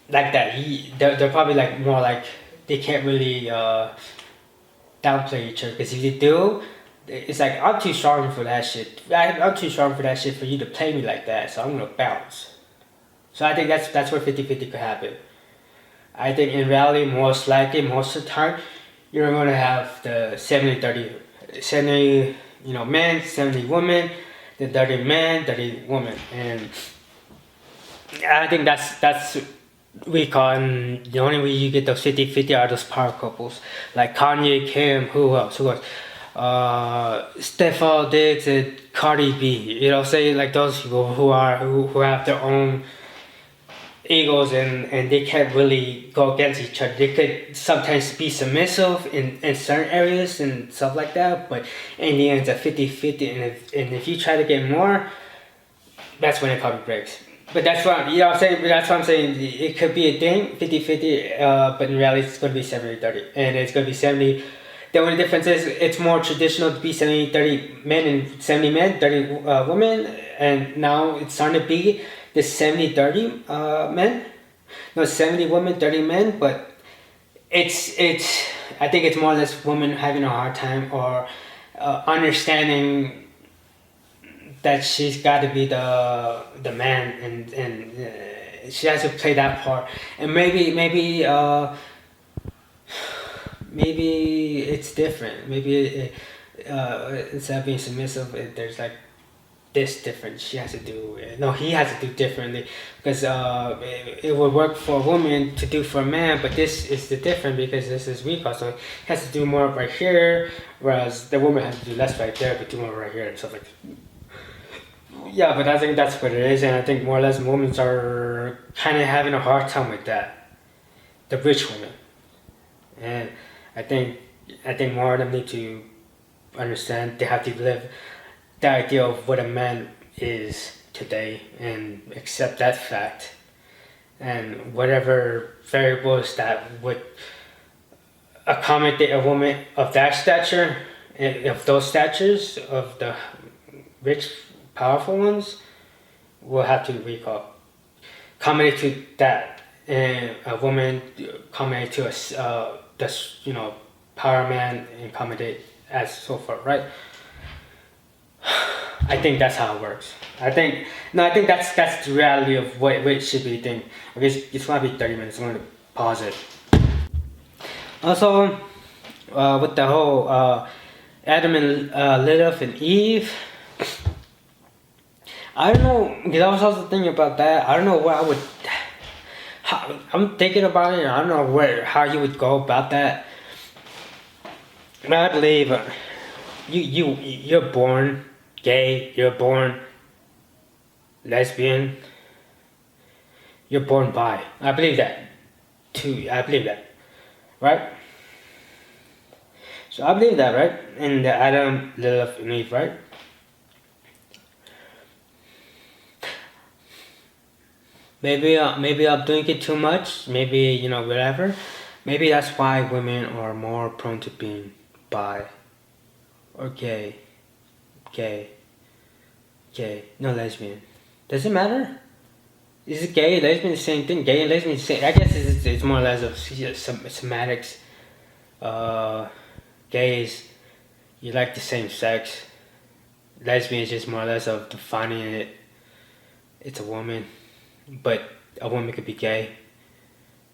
like that. They're probably like more like they can't really downplay each other, because if you do, it's like I'm too strong for that shit. I'm too strong for that shit for you to play me like that. So I'm gonna bounce. So I think that's where 50-50 could happen. I think in reality, most likely, most of the time, you're gonna have the 70-30, 70 men, 70 women, the 30 men, 30 women, and I think that's we call, and the only way you get those 50-50 are those power couples like Kanye, Kim, who else? Stephon Diggs and Cardi B. Say like those people who have their own egos, and they can't really go against each other. They could sometimes be submissive in certain areas and stuff like that, but in the end it's a 50-50, and if you try to get more, that's when it probably breaks. But that's what I'm saying. That's what I'm saying. It could be a thing, 50-50, but in reality it's going to be 70-30, and it's going to be 70. The only difference is it's more traditional to be 70-30 men and 70 men, 30 women, and now it's starting to be the 70-30 men. No, 70 women, 30 men, but it's I think it's more or less women having a hard time or understanding that she's got to be the man, and she has to play that part, and maybe it's different. Maybe instead of being submissive, there's like this different. She has to do. No, he has to do differently, because it would work for a woman to do for a man, but this is the different, because this is weak. So he has to do more right here, whereas the woman has to do less right there, but do more right here and stuff like that. Yeah, but I think that's what it is, and I think more or less women are kind of having a hard time with that. The rich women, and I think more of them need to understand they have to live the idea of what a man is today and accept that fact, and whatever variables that would accommodate a woman of that stature if those statues of the rich, powerful ones will have to recall. Combined to that, and a woman combined to this power man and accommodate as so forth, right? I think that's how it works. I think that's the reality of what it should be thing. Okay, it's gonna be 30 minutes. I'm gonna pause it. Also, with the whole Adam and Lilith and Eve, I don't know, because I was also thinking about that. I don't know what I would. I'm thinking about it. I don't know how you would go about that. But I believe you're born gay. You're born lesbian. You're born bi. I believe that too. I believe that, right? So I believe that, right? In the Adam, Lilith, and Eve, right? Maybe I'm doing it too much. Maybe whatever. Maybe that's why women are more prone to being bi or gay, no lesbian. Does it matter? Is it gay, lesbian, the same thing? Gay and lesbian, the same. I guess it's more or less of some semantics. Gay is you like the same sex. Lesbian is just more or less of defining it. It's a woman, but a woman could be gay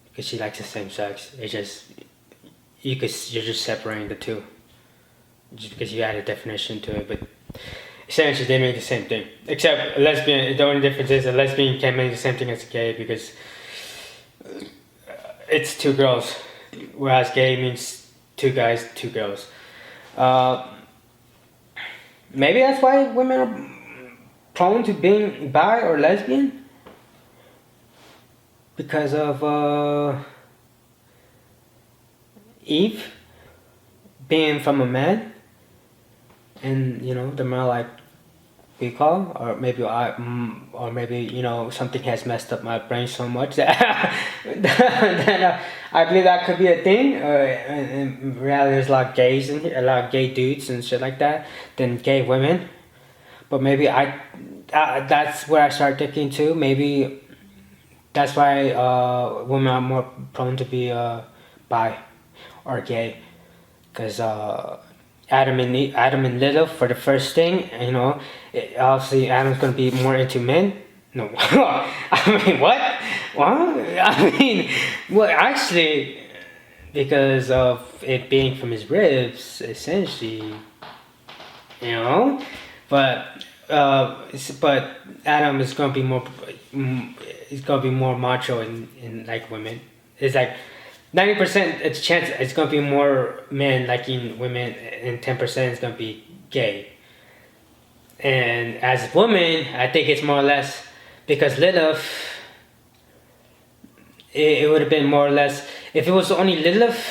because she likes the same sex. It's just you're just separating the two, just because you add a definition to it. But essentially, they make the same thing. Except a lesbian. The only difference is a lesbian can't make the same thing as a gay because it's two girls, whereas gay means two guys, two girls. Maybe that's why women are prone to being bi or lesbian, because of Eve being from a man, and the more like we call, or maybe something has messed up my brain so much that that I believe that could be a thing. In reality, there's a lot of gays in here, a lot of gay dudes and shit like that, than gay women. But maybe that's where I start thinking too. Maybe that's why women are more prone to be bi or gay, because Adam and Lilith for the first thing. Obviously Adam's gonna be more into men. No, I mean what? I mean, well, actually, because of it being from his ribs, essentially, But Adam is gonna be more. He's gonna be more macho in like women. It's like 90% it's chance it's gonna be more men liking women, and 10% is gonna be gay. And as women, I think it's more or less because Lilith. It would have been more or less if it was only Lilith.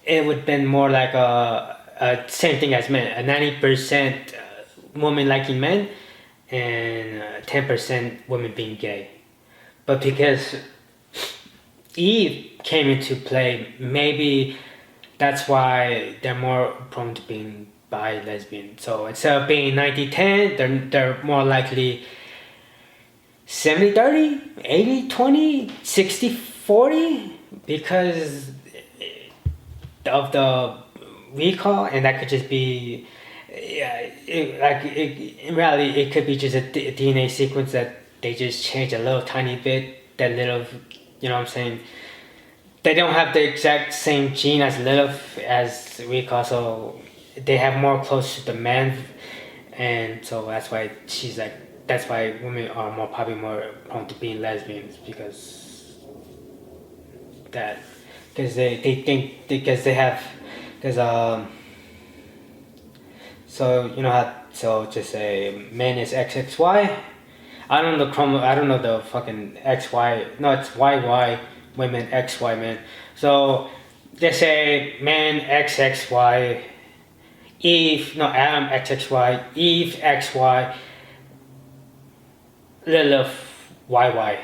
It would have been more like a same thing as men. A 90% women liking men, and 10% women being gay. But because Eve came into play, maybe that's why they're more prone to being bi lesbian. So instead of being 90-10, they're more likely 70-30, 80-20, 60-40, because of the recall. And that could just be in reality it could be just a DNA sequence that they just change a little tiny bit. That little, what I'm saying, they don't have the exact same gene as Lilith as recall, so they have more close to the man, and so that's why that's why women are probably more prone to being lesbians, because they think, because they have, so so just say men is XXY. I don't know the fucking XY. No, it's YY women, XY men. So just say man XXY, Adam XXY, Eve XY, Lilith YY.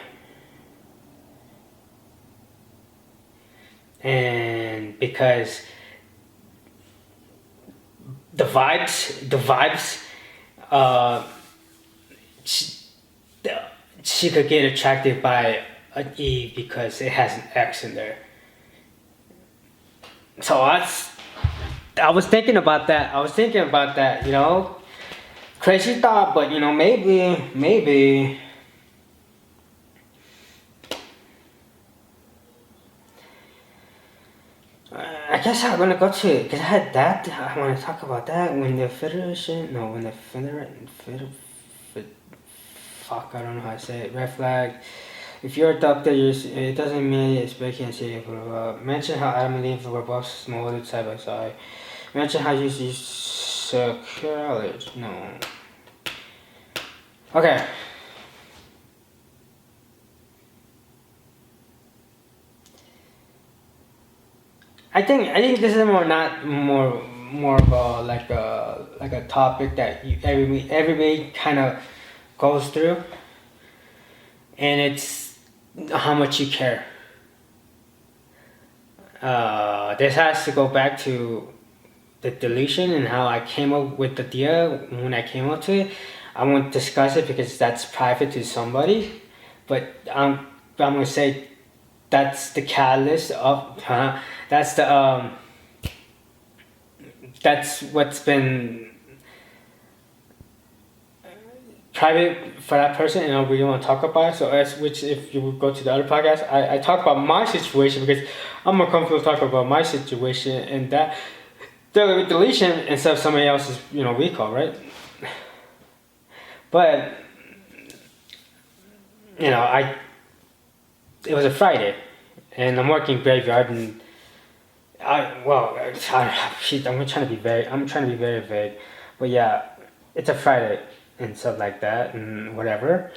And because the vibes, uh, she, she could get attracted by an E because it has an X in there. So I was thinking about that. You know, crazy thought, but you know, maybe. I guess I'm gonna go to it because I had that. I want to talk about that when the Federation. No, when the fuck, I don't know how to say it. Red flag. If you're a doctor, it doesn't mean it's breaking and safe. Mention how Adam and Eve were both smolded side by side. Mention how you use college. No. Okay. I think this is more of a like a topic that everybody kind of goes through, and it's how much you care. This has to go back to the deletion and how I came up with the idea when I came up to it. I won't discuss it because that's private to somebody, but I'm gonna say that's the catalyst of that's what's been private for that person, and I really want to talk about it. So which if you would go to the other podcast, I talk about my situation because I'm more comfortable talking about my situation and that the deletion instead of somebody else's recall, right? But it was a Friday, and I'm working graveyard, and I'm trying to be very vague, but yeah, it's a Friday and stuff like that and whatever,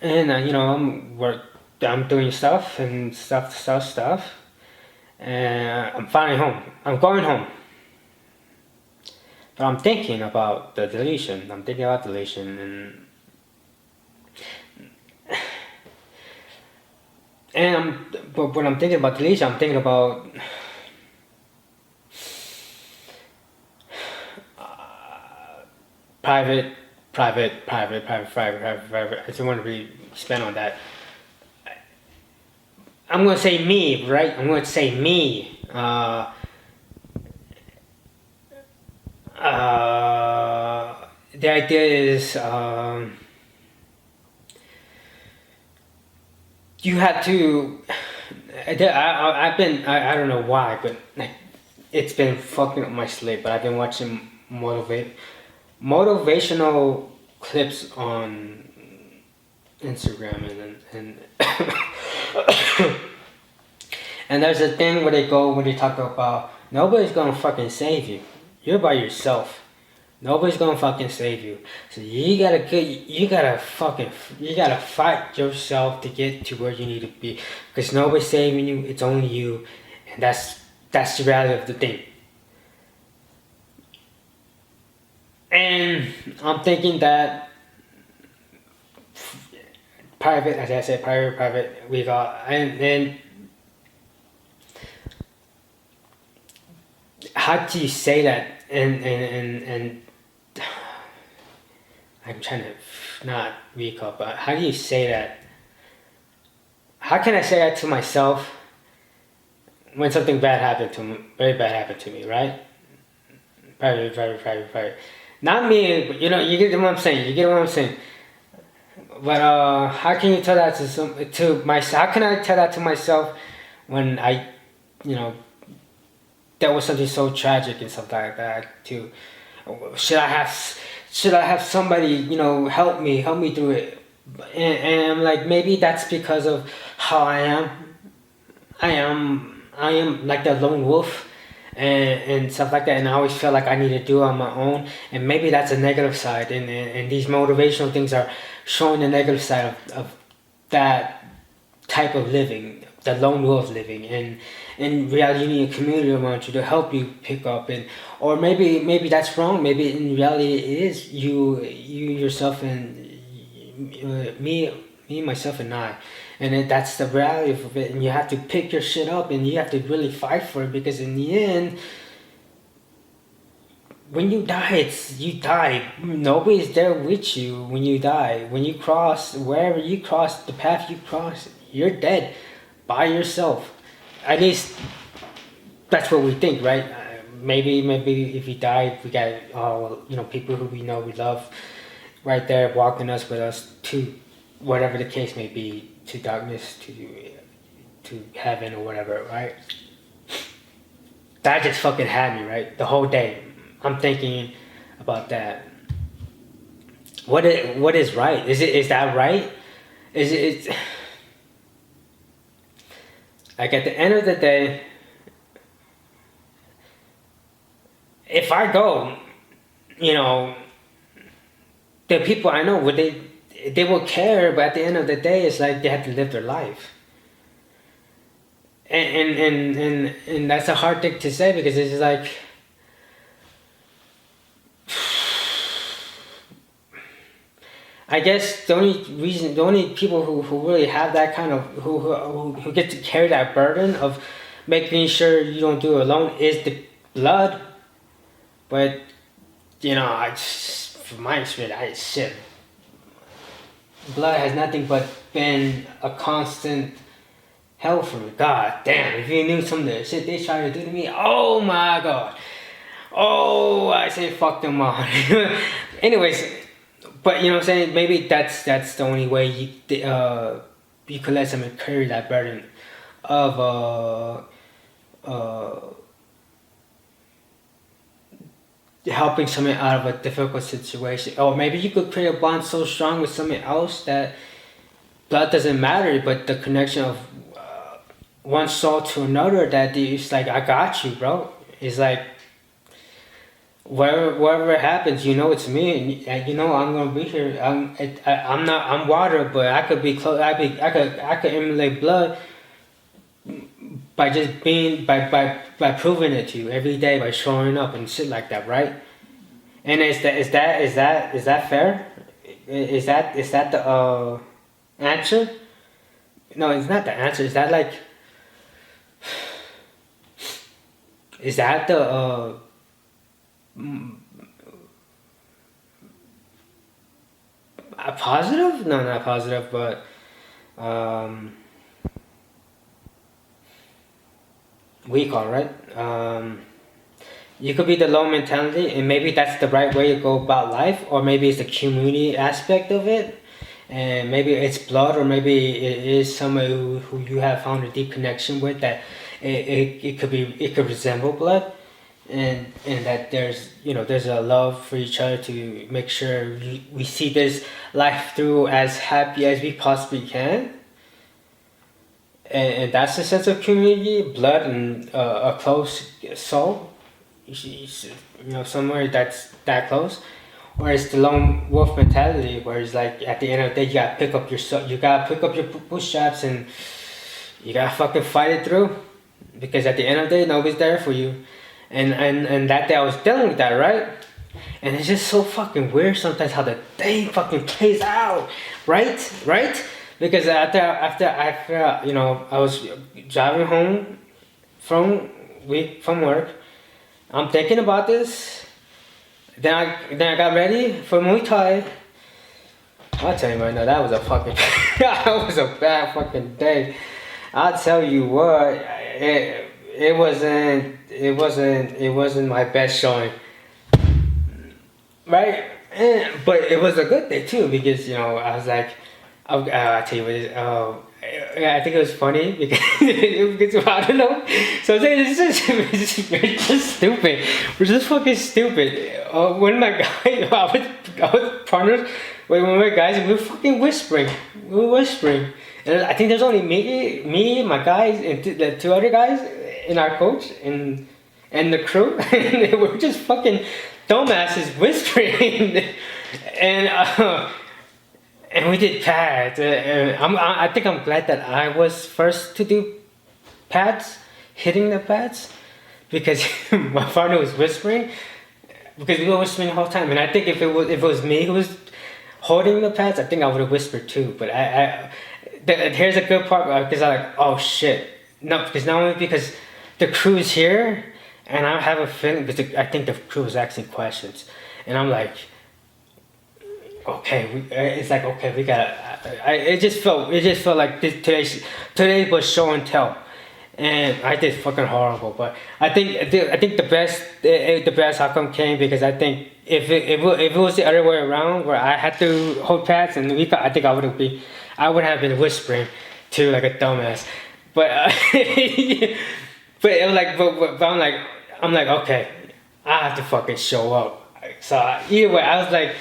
and I'm doing stuff and stuff, and I'm finally home. I'm going home, but I'm thinking about the deletion. But when I'm thinking about deletion, I'm thinking about private. I just want to really spend on that. I'm gonna say me, right? I'm gonna say me. The idea is you have to. I don't know why, but like it's been fucking up my sleep. But I've been watching motivational clips on Instagram and and there's a thing where they talk about nobody's gonna fucking save you. You're by yourself. Nobody's gonna fucking save you. So you gotta fight yourself to get to where you need to be. Because nobody's saving you. It's only you, and that's the reality of the thing. And I'm thinking that private, as I said, private. We got and how do you say that? And I'm trying to not recall, but how do you say that? How can I say that to myself when something bad happened to me, very bad happened to me, right? Private. Not me, but you get what I'm saying. But how can you tell that to myself? How can I tell that to myself when I, there was something so tragic and stuff like that too? Should I have somebody help me through it? And I'm like, maybe that's because of how I am like the lone wolf and stuff like that, and I always feel like I need to do it on my own, and maybe that's a negative side, and these motivational things are showing the negative side of that type of living, the lone wolf living, and in reality you need a community around you to help you pick up, or maybe that's wrong. Maybe in reality it is you yourself and me, myself, and I, and that's the reality of it. And you have to pick your shit up, and you have to really fight for it, because in the end, when you die, you die. Nobody's there with you when you die. When you cross wherever you cross, the path you cross, you're dead by yourself. At least that's what we think, right? Maybe if you die, we got people who we know we love, right there walking us with us to whatever the case may be, to darkness, to heaven or whatever, right? That just fucking had me, right? The whole day. I'm thinking about that. What is right? Is that right? Is it like at the end of the day, if I go, the people I know, they will care, but at the end of the day, it's like they have to live their life. And that's a hard thing to say, because it's like, I guess the only people who really have that kind of, who get to carry that burden of making sure you don't do it alone is the blood. But from my experience, blood has nothing but been a constant hell for me. God damn, if you knew some of the shit they tried to do to me, oh my god. Oh, I say fuck them all. Anyways, but you know what I'm saying? Maybe that's the only way you could let someone carry that burden of helping someone out of a difficult situation. Or maybe you could create a bond so strong with someone else that blood doesn't matter, but the connection of one soul to another, that it's like, I got you, bro. It's like, wherever it happens, it's me, and I'm gonna be here. I'm water, but I could be close. I could emulate blood by just being by proving it to you every day, by showing up and shit like that, right? And is that fair? Is that the answer? No, it's not the answer. Is that like? Is that the a positive? No, not positive, but weak, all right. You could be the low mentality, and maybe that's the right way to go about life, or maybe it's the community aspect of it, and maybe it's blood, or maybe it is somebody who you have found a deep connection with, that it could resemble blood, and that there's a love for each other to make sure we see this life through as happy as we possibly can. And that's a sense of community, blood, and a close soul. Somewhere that's that close. Or it's the lone wolf mentality, where it's like, at the end of the day, you gotta pick up your bootstraps, and you gotta fucking fight it through, because at the end of the day, nobody's there for you. And that day I was dealing with that, right? And it's just so fucking weird sometimes how the day fucking plays out, right? Because after I was driving home from work, I'm thinking about this. Then I got ready for Muay Thai. I'll tell you right now, that was a fucking that was a bad fucking day. I'll tell you what, it wasn't my best showing, right? But it was a good day too, because I was like, I'll tell you what it is. I think it was funny because I don't know. So it's just stupid. We're just fucking stupid. One of my guys, I was partners with one of my guys, and we were fucking whispering. And I think there's only me, my guys, and the two other guys, and our coach, and the crew. And we're just fucking dumbasses whispering. And we did pads. I think I'm glad that I was first to do pads, hitting the pads, because my partner was whispering, because we were whispering the whole time. And I think if it was me who was holding the pads, I think I would have whispered too. But here's a good part, because I'm like, oh shit, no, because not only because the crew's here, And I have a feeling because I think the crew was asking questions, and I'm like, okay, it's like okay, we got. It just felt like today was show and tell, and I did fucking horrible. But I think the best outcome came because I think if it was the other way around where I had to hold pads and I think I would have been whispering to like a dumbass, but but it was like but I'm like okay, I have to fucking show up. So either way, I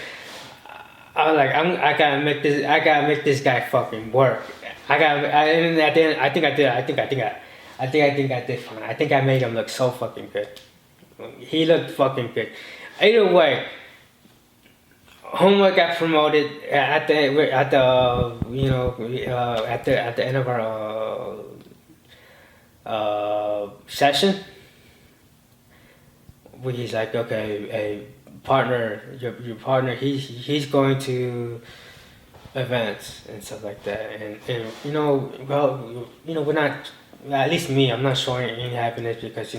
gotta make this guy fucking work. And at the end, I think I did fine. I think I made him look so fucking good. He looked fucking good. Either way, Homework got promoted at the end of our session. He's like, okay, a partner, your partner, he's going to events and stuff like that, and we're not, at least me, I'm not showing any happiness because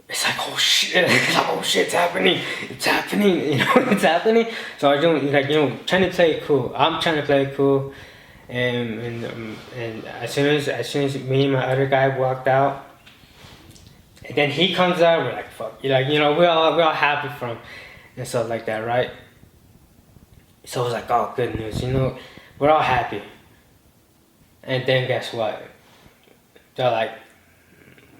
it's like oh shit, it's happening, it's happening. So I don't trying to play it cool. I'm trying to play it cool, and as soon as me and my other guy walked out. And then he comes out, we're like, fuck, we're all happy for him and stuff like that, right? So it was like, oh, good news, we're all happy. And then guess what? They're like,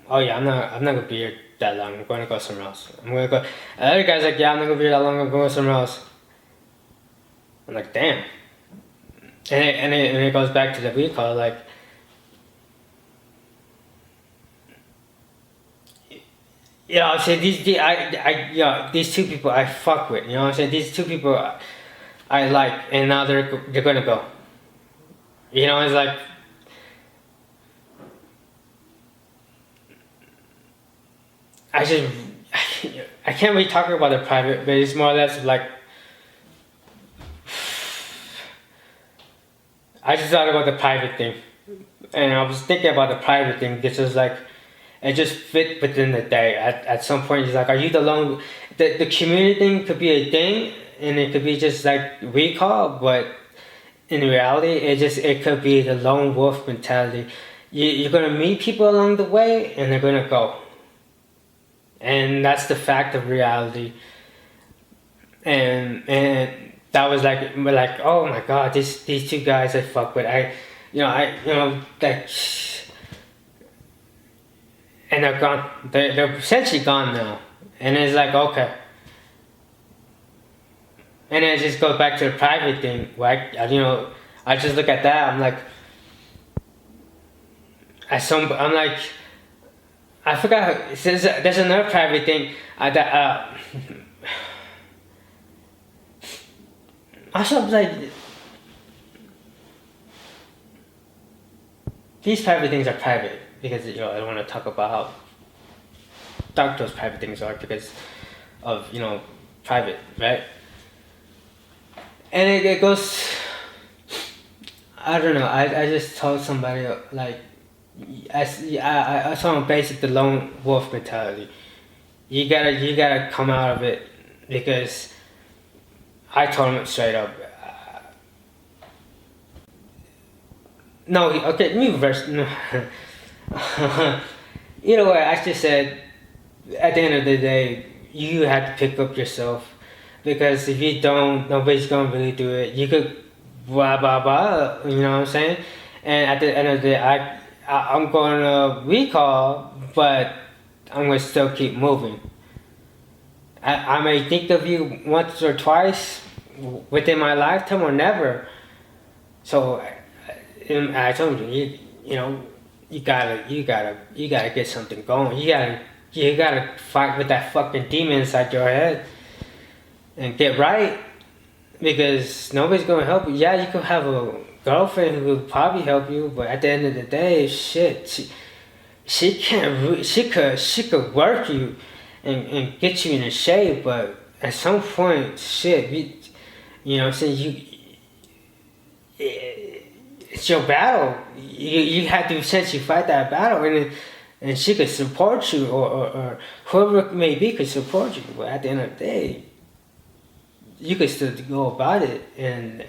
oh yeah, I'm not gonna be here that long. I'm gonna go somewhere else. I'm gonna go. The other guy's like, yeah, I'm not gonna be here that long. I'm going somewhere else. I'm like, damn. And it goes back to the recall, like. I'm saying these two people I fuck with. I'm saying these two people I like, and now they're gonna go. It's like I can't really talk about the private, but it's more or less like I just thought about the private thing, and I was thinking about the private thing because it's like. It just fit within the day. At some point, it's like, are you the lone? The community thing could be a thing, and it could be just like recall, but in reality, it could be the lone wolf mentality. You're gonna meet people along the way, and they're gonna go. And that's the fact of reality. And that was like, oh my god, these two guys I fuck with. Like. And they're gone. They're essentially gone now. And it's like, okay. And then it just goes back to the private thing. Where I just look at that. I'm like, I forgot. There's another private thing. Also, I'm like, these private things are private. Because I don't want to talk about how dark those private things are because of private, right? And it goes. I don't know. I just told somebody like I told him basically the lone wolf mentality. You gotta come out of it because I told him straight up. No, okay, let me reverse. No. Either way, I just said at the end of the day, you have to pick up yourself because if you don't, nobody's gonna really do it. You could blah blah blah, you know what I'm saying? And at the end of the day, I'm going to recall, but I'm gonna still keep moving. I may think of you once or twice within my lifetime or never. So I told you, you gotta get something going. You gotta fight with that fucking demon inside your head and get right because nobody's gonna help you. Yeah, you could have a girlfriend who will probably help you, but at the end of the day, shit, she can't. She could work you and get you in a shape, but at some point, shit, it's your battle. You have to essentially fight that battle, and and she could support you, or whoever it may be could support you. But at the end of the day, you could still go about it, and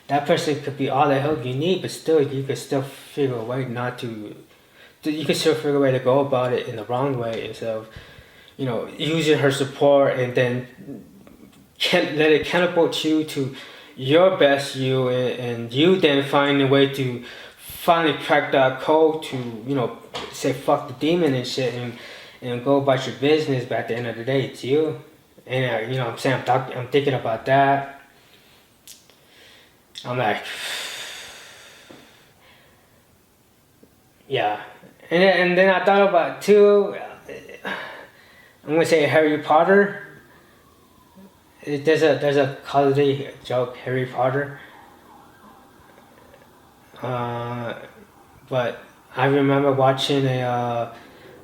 that person could be all the help you need, but still you could still figure a way not to. You could still figure a way to go about it in the wrong way instead of, using her support and then can't let it catapult you to your best you, and you then find a way to finally crack that code to say fuck the demon and shit, and go about your business. But at the end of the day, it's you. And I'm saying I'm thinking about that. I'm like, yeah. And then I thought about too. I'm gonna say Harry Potter. There's a comedy joke, Harry Potter. But I remember watching I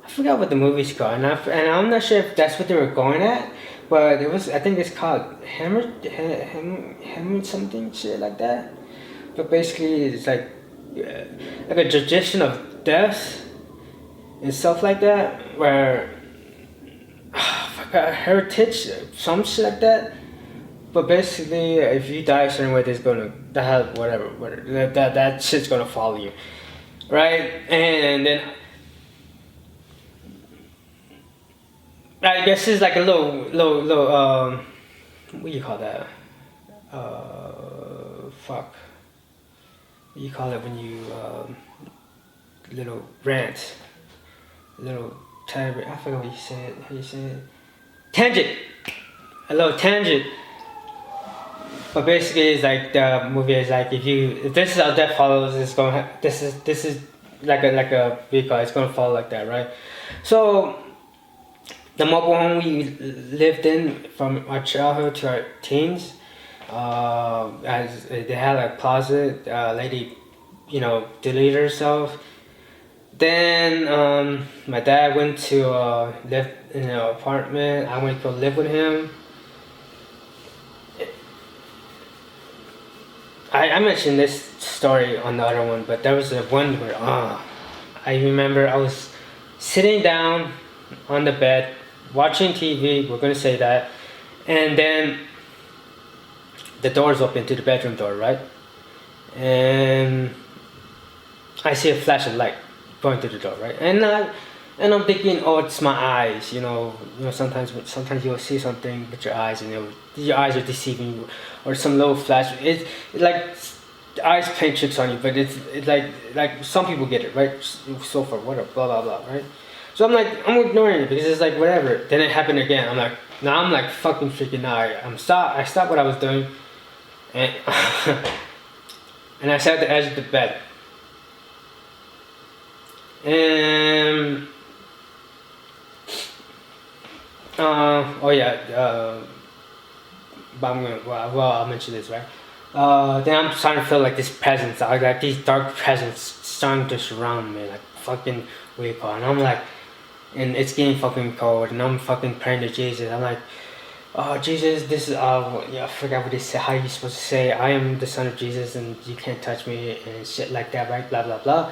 forgot what the movie's called, and I'm not sure if that's what they were going at, but I think it's called Hammer something shit like that. But basically, it's like a tradition of death and stuff like that, where I forgot, heritage, some shit like that. But basically, if you die a certain way, that shit's gonna follow you, right? And then I guess it's like a little what do you call that? Fuck. What do you call it when you little rant, little tirade? I forgot what you said. How you say it? Tangent. A little tangent. But basically, it's like the movie is like if this is how death follows, this is like a vehicle. It's gonna follow like that, right? So the mobile home we lived in from our childhood to our teens, as they had a closet, lady, deleted herself. Then my dad went to live in an apartment. I went to live with him. I mentioned this story on the other one, but there was a one where I remember I was sitting down on the bed watching TV. We're gonna say that, and then the door's open to the bedroom door, right? And I see a flash of light going through the door, right? And I'm thinking, oh, it's my eyes. Sometimes you'll see something with your eyes, and your eyes are deceiving you, or some little flash. It's like the eyes play tricks on you, but it's like some people get it, right? So for whatever, blah blah blah, right? So I'm ignoring it because it's like whatever. Then it happened again. I'm like fucking freaking out. I stopped what I was doing, and and I sat at the edge of the bed. And but I'll mention this, right? Then I'm starting to feel like this presence, like these dark presence starting to surround me, like fucking weird, and I'm like, and it's getting fucking cold, and I'm fucking praying to Jesus. I'm like, oh Jesus, this is I forgot what they say. How you supposed to say, I am the son of Jesus, and you can't touch me, and shit like that, right? Blah blah blah.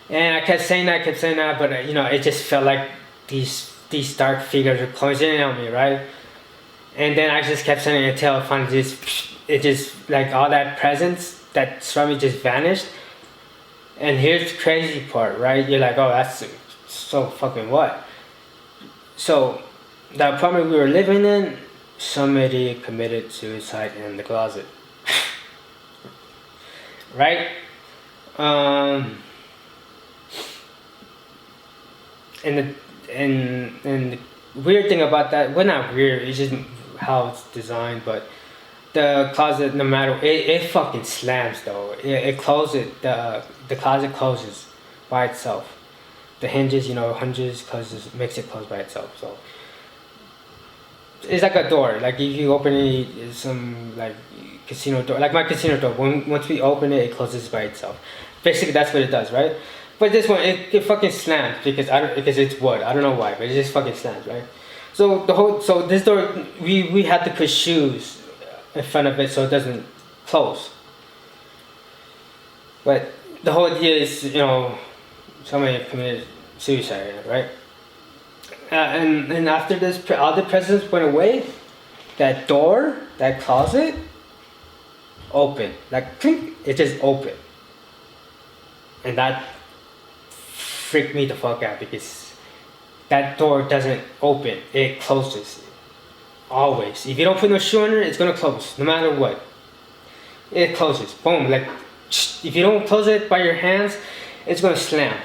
And I kept saying that, but it just felt like these dark figures were closing in on me, right? And then I just kept saying it until finally it just like all that presence that surrounded me just vanished. And here's the crazy part, right? You're like, oh, that's so fucking what? So the apartment we were living in, somebody committed suicide in the closet, right? And the weird thing about that, well, not weird, it's just how it's designed, but the closet, no matter, it fucking slams though. It closes, the closet closes by itself. The hinges, makes it close by itself. So it's like a door. Like if you open it, some like casino door, like my casino door. Once we open it, it closes by itself. Basically, that's what it does, right? But this one, it fucking slams because it's wood. I don't know why, but it just fucking slams, right? So this door, we had to put shoes in front of it so it doesn't close. But the whole idea is, somebody committed suicide, right? And after this, all the presents went away. That door, that closet, open. Like clink, it just opened, and that freaked me the fuck out because that door doesn't open; it closes. Always. If you don't put no shoe under it, it's gonna close, no matter what. It closes. Boom. Like if you don't close it by your hands, it's gonna slam.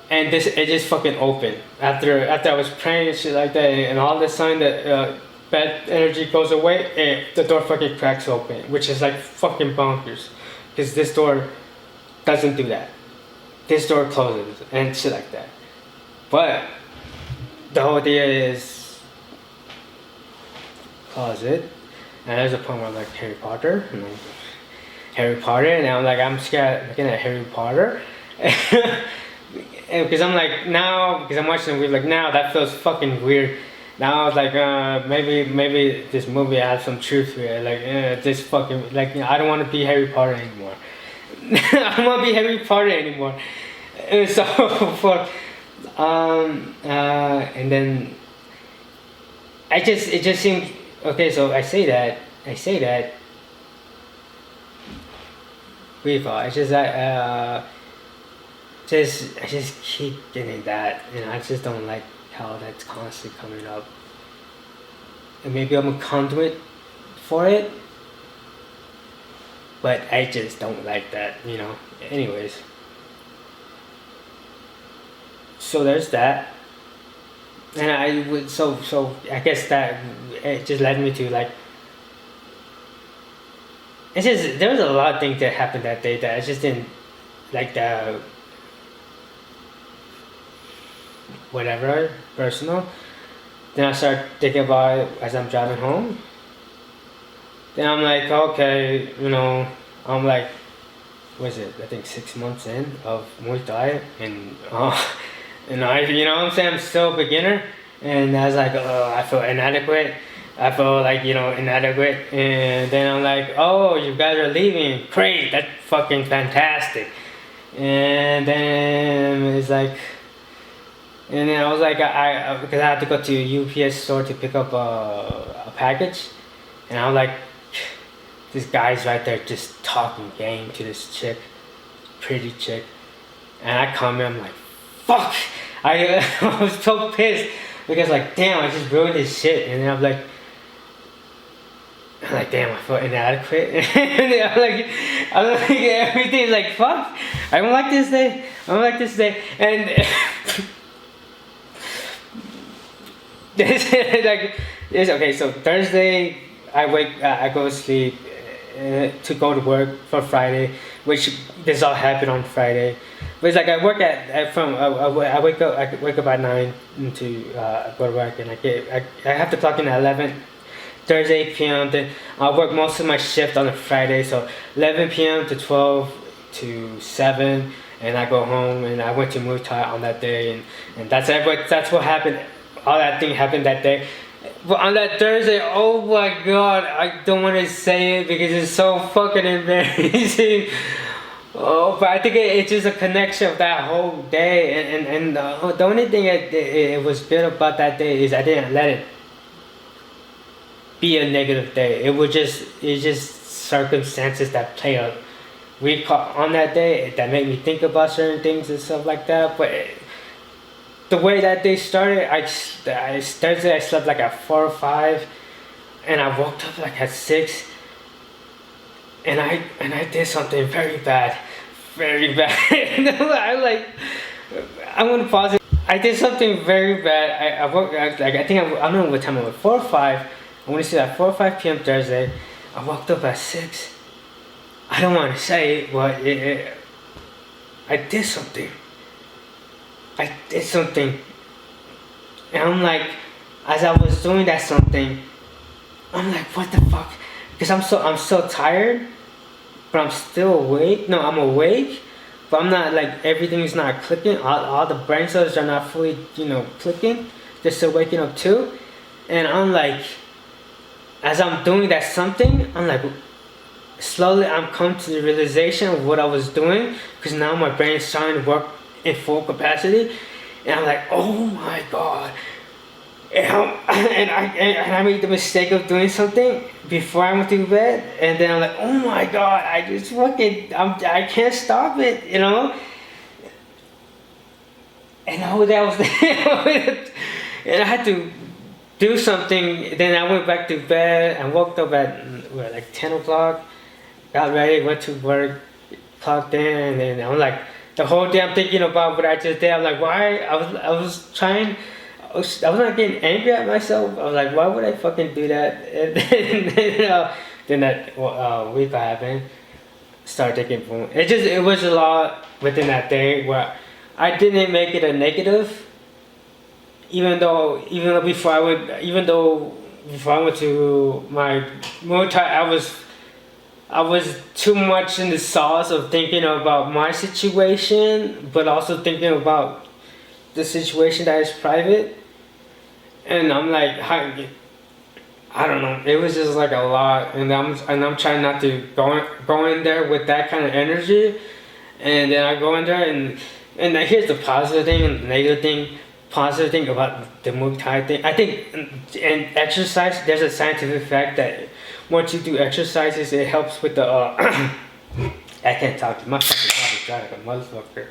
And it just fucking opened after I was praying and shit like that, and all of a sudden the bad energy goes away, and the door fucking cracks open, which is like fucking bonkers, because this door doesn't do that. This door closes and shit like that. But the whole idea is closet, and there's a point where I'm like Harry Potter, and I'm scared looking at Harry Potter. Because I'm like, now, because I'm watching the movie, like, now that feels fucking weird. Now I was like, maybe this movie has some truth to it. Like, this fucking, like, I don't want to be Harry Potter anymore. I don't want to be Harry Potter anymore. And so, and then, it just seems, okay, so I say that, what do you call it? It's just that, I just keep getting that, and I just don't like how that's constantly coming up. And maybe I'm a conduit for it, but I just don't like that, Anyways, so there's that, and I guess that it just led me to like. It's just there was a lot of things that happened that day that I just didn't like the. Whatever, personal. Then I start thinking about it as I'm driving home. Then I'm like, okay, I'm like, what is it? I think 6 months in of Muay Thai, and I, what I'm saying, I'm still a beginner, and I was like, I feel inadequate. I feel like, inadequate, and then I'm like, oh, you guys are leaving, great, that's fucking fantastic. And then it's like. And then I was like, because I had to go to a UPS store to pick up a package. And I was like, this guy's right there just talking game to this chick, pretty chick. And I come in, I'm like, fuck! I was so pissed because like, damn, I just ruined his shit. And then I'm like, damn, I feel inadequate. And I'm like, everything's like, fuck! I don't like this day. And... Okay, so Thursday I go to sleep to go to work for Friday, which this all happened on Friday. But it's like I work I wake up at 9 to go to work, and I have to clock in at 11 Thursday p.m. Then I work most of my shift on a Friday, so 11 p.m. to 12 to 7, and I go home, and I went to Muay Thai on that day, and that's what happened. All that thing happened that day. But on that Thursday, oh my god, I don't want to say it because it's so fucking embarrassing. Oh, but I think it's just a connection of that whole day. And the only thing it was good about that day is I didn't let it be a negative day. It's just circumstances that play out on that day that made me think about certain things and stuff like that. But the way that day started, Thursday I slept like at 4 or 5, and I woke up like at 6, and I did something very bad. I'm gonna pause it. I did something very bad. I woke like I don't know what time it was, 4 or 5. I want to say at 4 or 5 p.m. Thursday. I woke up at 6. I don't want to say it, but I did something. And I'm like, as I was doing that something, I'm like, what the fuck? Because I'm so tired, but I'm still awake. No, I'm awake, but I'm not like, everything's not clicking. All the brain cells are not fully, clicking. They're still waking up too. And I'm like, as I'm doing that something, I'm like, slowly I'm come to the realization of what I was doing, because now my brain's starting to work in full capacity, and I'm like, oh my god. And I made the mistake of doing something before I went to bed, and then I'm like, oh my god, I just fucking, I can't stop it, you know? And all that was, and I had to do something. Then I went back to bed and woke up at like 10 o'clock, got ready, went to work, clocked in, and I'm like, the whole day I'm thinking about what I just did. I'm like, why? I was trying. I was not getting angry at myself. I was like, why would I fucking do that? And then that week happened. Started taking boom. It was a lot within that day where I didn't make it a negative. Even though before I went to my Muay Thai, I was too much in the sauce of thinking about my situation, but also thinking about the situation that is private. And I'm like, I don't know. It was just like a lot, and I'm trying not to go in there with that kind of energy. And then I go in there, and here's the positive thing and the negative thing. Positive thing about the Muay Thai thing, I think, in exercise, there's a scientific fact that once you do exercises, it helps with the. I can't talk. My fucking mouth is dry like a motherfucker.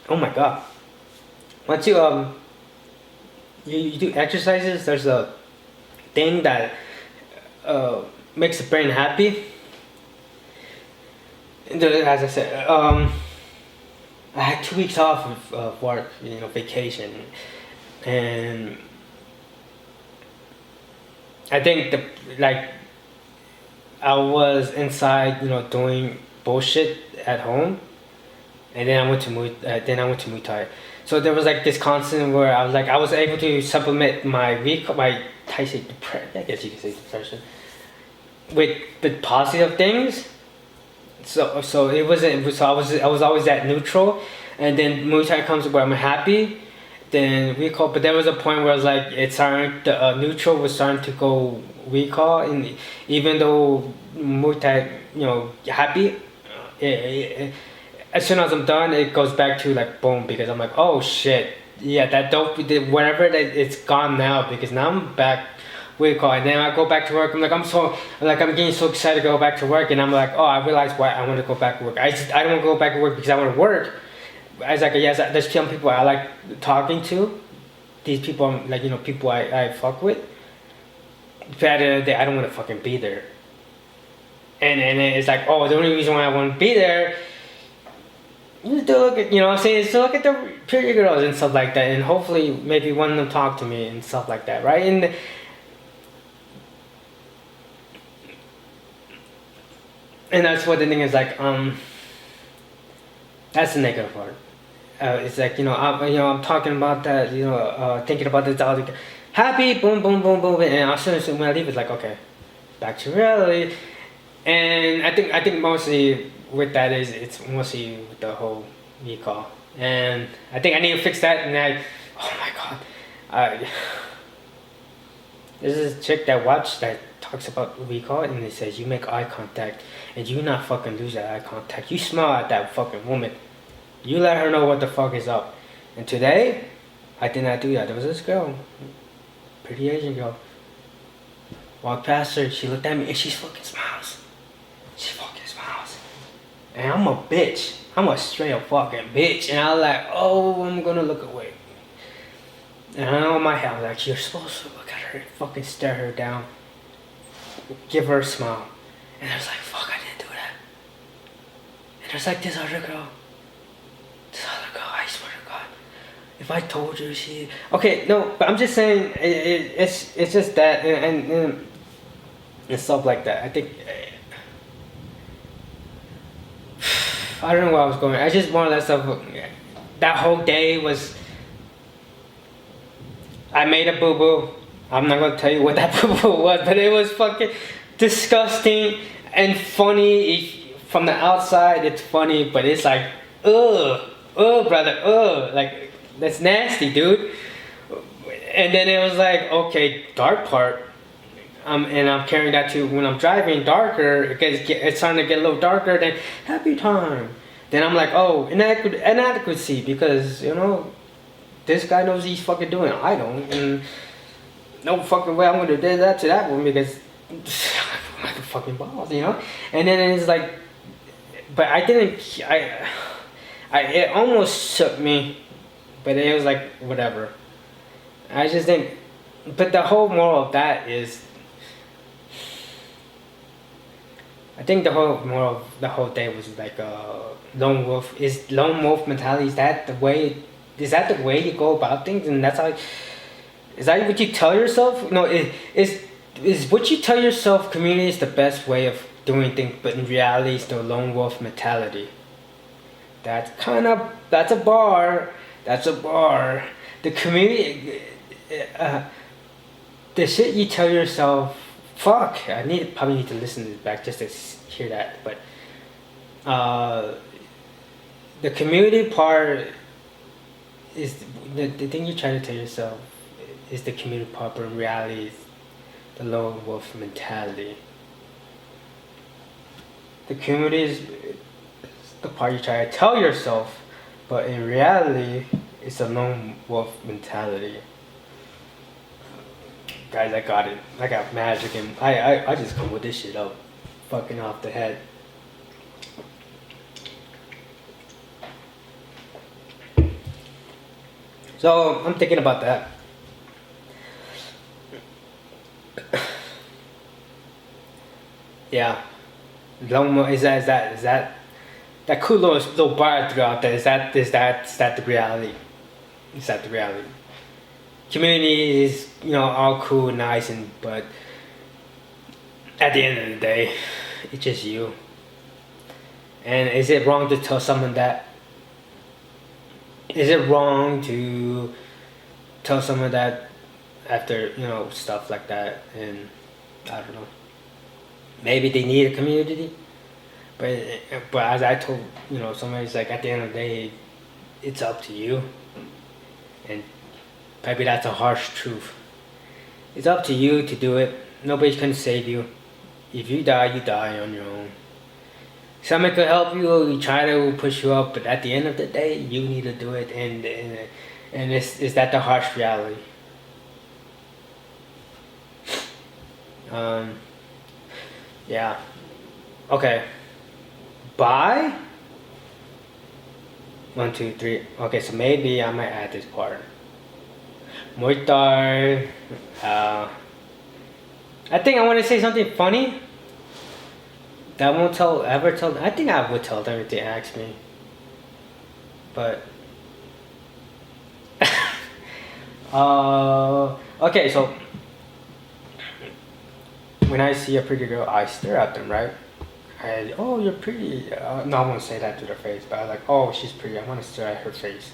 Oh my god. Once you you do exercises, there's a thing that makes the brain happy. As I said, I had 2 weeks off of work, vacation, and I think I was inside, doing bullshit at home. And then I went to Muay Thai. So there was like this constant where I was able to supplement my I guess you could say depression, with positive things. So it wasn't. So I was always at neutral, and then Muay Thai comes where I'm happy. Then recall, but there was a point where I was like, neutral was starting to go recall, and even though Muay Thai, happy. As soon as I'm done, it goes back to like boom, because I'm like, oh shit, yeah, that dope, whatever, that it's gone now, because now I'm back with call, and then I go back to work. I'm getting so excited to go back to work, and I'm like, oh, I realize why I want to go back to work. I don't want to go back to work because I want to work. There's some people I like talking to. These people, people I fuck with. But at the end of the day, I don't want to fucking be there. And it's like, oh, the only reason why I want to be there. To look at, what I'm saying, is to look at the pretty girls and stuff like that, and hopefully maybe one of them talk to me and stuff like that, right? And that's what the thing is like. That's the negative part. It's like I'm talking about that, thinking about this all the happy, boom, boom, boom, boom, and as soon as when I leave, it's like, okay, back to reality. And I think mostly with that is it's mostly with the whole recall, and I think I need to fix that. And oh my god, there's this chick that talks about recall, and it says you make eye contact and you not fucking lose that eye contact. You smile at that fucking woman. You let her know what the fuck is up. And today, I did not do that. There was this girl, pretty Asian girl, walked past her. She looked at me and she fucking smiles. She fucking smiles. And I'm a bitch. I'm a straight up fucking bitch. And I was like, oh, I'm gonna look away. And I know in my head, I was like, you're supposed to look at her and fucking stare her down. Give her a smile. And I was like, fuck, I didn't do that. And there's like this other girl. I swear to God. If I told you okay, no, but I'm just saying, it's just that, and stuff like that. I think, I don't know where I was going. I just more or less that whole day was, I made a boo-boo. I'm not gonna tell you what that boo-boo was, but it was fucking disgusting and funny. From the outside, it's funny, but it's like, brother, like, that's nasty, dude. And then it was like, okay, dark part. And I'm carrying that to when I'm driving darker, it's starting to get a little darker, then happy time. Then I'm like, oh, inadequacy, because, this guy knows he's fucking doing it. I don't. And no fucking way I'm going to do that to that one, because I'm like a fucking balls, And then it's like, but I didn't, it almost shook me, but it was like, whatever. I just think, but the whole moral of that is, I think the whole moral of the whole day was like lone wolf. Is lone wolf mentality, is that the way you go about things? And that's how, is that what you tell yourself? No, is what you tell yourself community is the best way of doing things, but in reality it's the lone wolf mentality. That's a bar. The community, the shit you tell yourself, fuck, probably need to listen to this back just to hear that, but the community part is the thing you try to tell yourself is the community part, but in reality it's the lone wolf mentality. The community is the part you try to tell yourself, but in reality it's a lone wolf mentality. Guys, I got it. I got magic, and I just come with this shit up, fucking off the head. So I'm thinking about that. Yeah, is that cool little bar I threw out there? Is that the reality? Is that the reality? Community is, all cool and nice, but at the end of the day, it's just you. And is it wrong to tell someone that? Is it wrong to tell someone that after, stuff like that? And I don't know. Maybe they need a community, but as I told, somebody's like, at the end of the day, it's up to you. And maybe that's a harsh truth. It's up to you to do it. Nobody's gonna save you. If you die on your own. Someone could help you, try to push you up, but at the end of the day, you need to do it. And is that the harsh reality? Yeah. Okay. Bye. 1, 2, 3. Okay, so maybe I might add this part. Muay Thai. I think I want to say something funny. That I won't ever tell. I think I would tell them if they ask me. But. Okay, so. When I see a pretty girl, I stare at them, right? Oh, you're pretty. No, I won't say that to their face, but I'm like, oh, she's pretty. I want to stare at her face.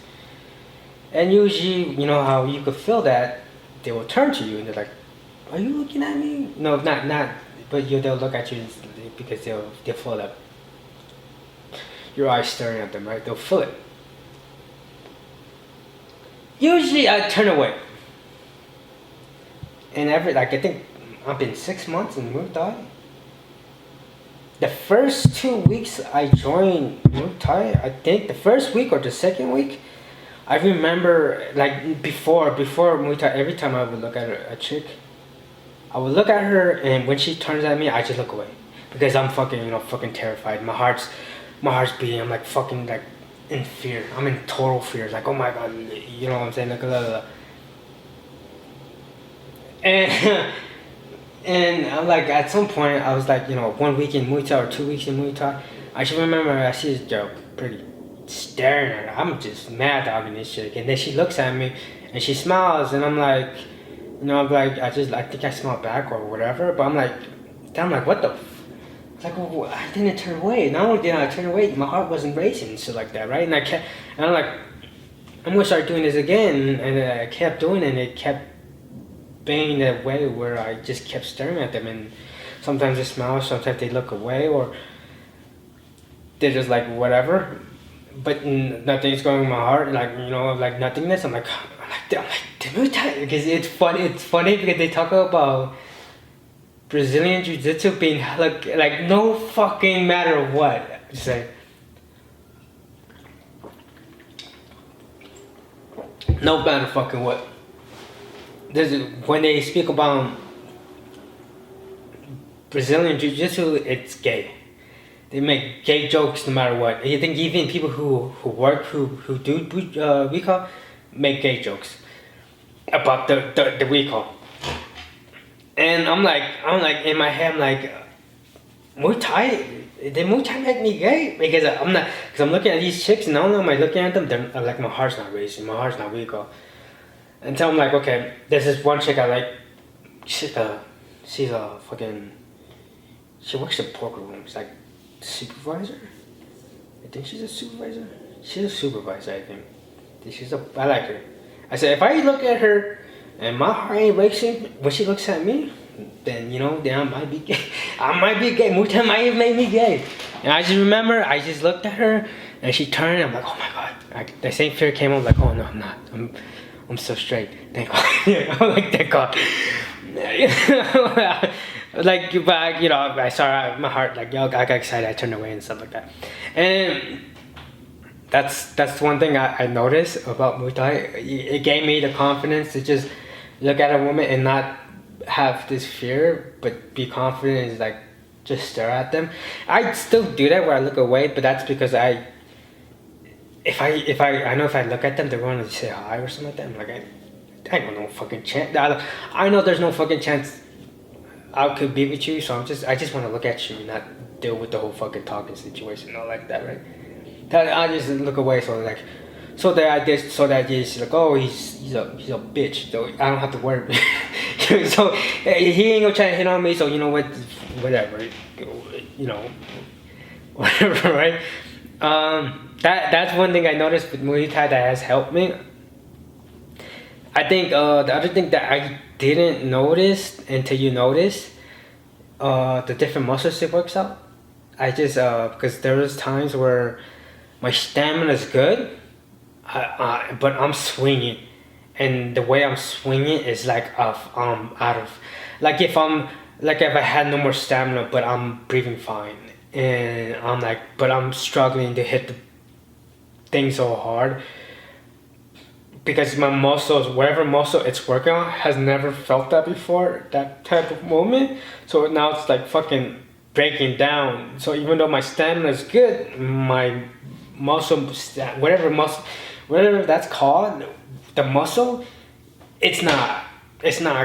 And usually, you know how you could feel that, they will turn to you and they're like, are you looking at me? No, not. But they'll look at you because they'll feel that your eyes staring at them, right? They'll feel it. Usually, I turn away. And I think I've been 6 months in Muay Thai. The first 2 weeks I joined Muay Thai, I think the first week or the second week, I remember before Muay Thai, every time I would look at a chick, I would look at her, and when she turns at me, I just look away because I'm fucking terrified. My heart's beating. I'm fucking in fear. I'm in total fear. Like, oh my god, you know what I'm saying? And I'm at some point I was 1 week in Muay Thai or 2 weeks in Muay Thai. I should remember I see this girl pretty staring at her. I'm just mad dogging this chick, and then she looks at me and she smiles, and I'm like, I think I smile back or whatever. But I'm what the? Well, I didn't turn away. Not only did I turn away, my heart wasn't racing and shit like that, right? And I'm I'm gonna start doing this again, and I kept doing it, and it kept being that way where I just kept staring at them, and sometimes they smile, sometimes they look away, or they're just whatever, but nothing's going in my heart, nothingness. I'm like, I'm like, the Muay Thai, because it's funny. It's funny because they talk about Brazilian Jiu-Jitsu being like no fucking matter what. Just like no matter fucking what. When they speak about Brazilian Jiu-Jitsu, it's gay. They make gay jokes no matter what. You think even people who do recall make gay jokes about the recall. And I'm like in my head, I'm like, Muay Thai, did Muay Thai make me gay? Because I'm looking at these chicks and I don't know, am I looking at them? They're like, my heart's not racing, my heart's not recall. And so I'm like, okay, there's this one chick I like. She's a fucking. She works in poker rooms, like supervisor. I think she's a supervisor. She's a supervisor, I think. I like her. I said, if I look at her and my heart ain't racing when she looks at me, then I might be gay. I might be gay. Muay Thai might have made me gay. And I just remember, I just looked at her and she turned. I'm like, oh my god. The same fear came up. Like, oh no, I'm not. I'm so straight. Thank God. I'm like, thank God. Like, but I saw my heart, like, I got excited. I turned away and stuff like that. And that's one thing I noticed about Muay Thai. It gave me the confidence to just look at a woman and not have this fear, but be confident and like just stare at them. I still do that where I look away, but that's because I know if I look at them, they're going to say hi or something like that. I'm like, I don't know fucking chance. I know there's no fucking chance I could be with you, so I just want to look at you and not deal with the whole fucking talking situation, all like that, right? I just look away, so the idea is like, oh, he's a bitch, so I don't have to worry. So he ain't gonna try to hit on me, so you know what, whatever, whatever, right? That's one thing I noticed with Muay Thai that has helped me. I think the other thing that I didn't notice until you notice the different muscles it works out. I just because there was times where my stamina is good, but I'm swinging, and the way I'm swinging is like out of like if I had no more stamina, but I'm breathing fine, and but I'm struggling to hit the thing so hard. Because my muscles, whatever muscle it's working on, has never felt that before, that type of moment. So now it's like fucking breaking down. So even though my stamina is good, my muscle, whatever that's called, the muscle, it's not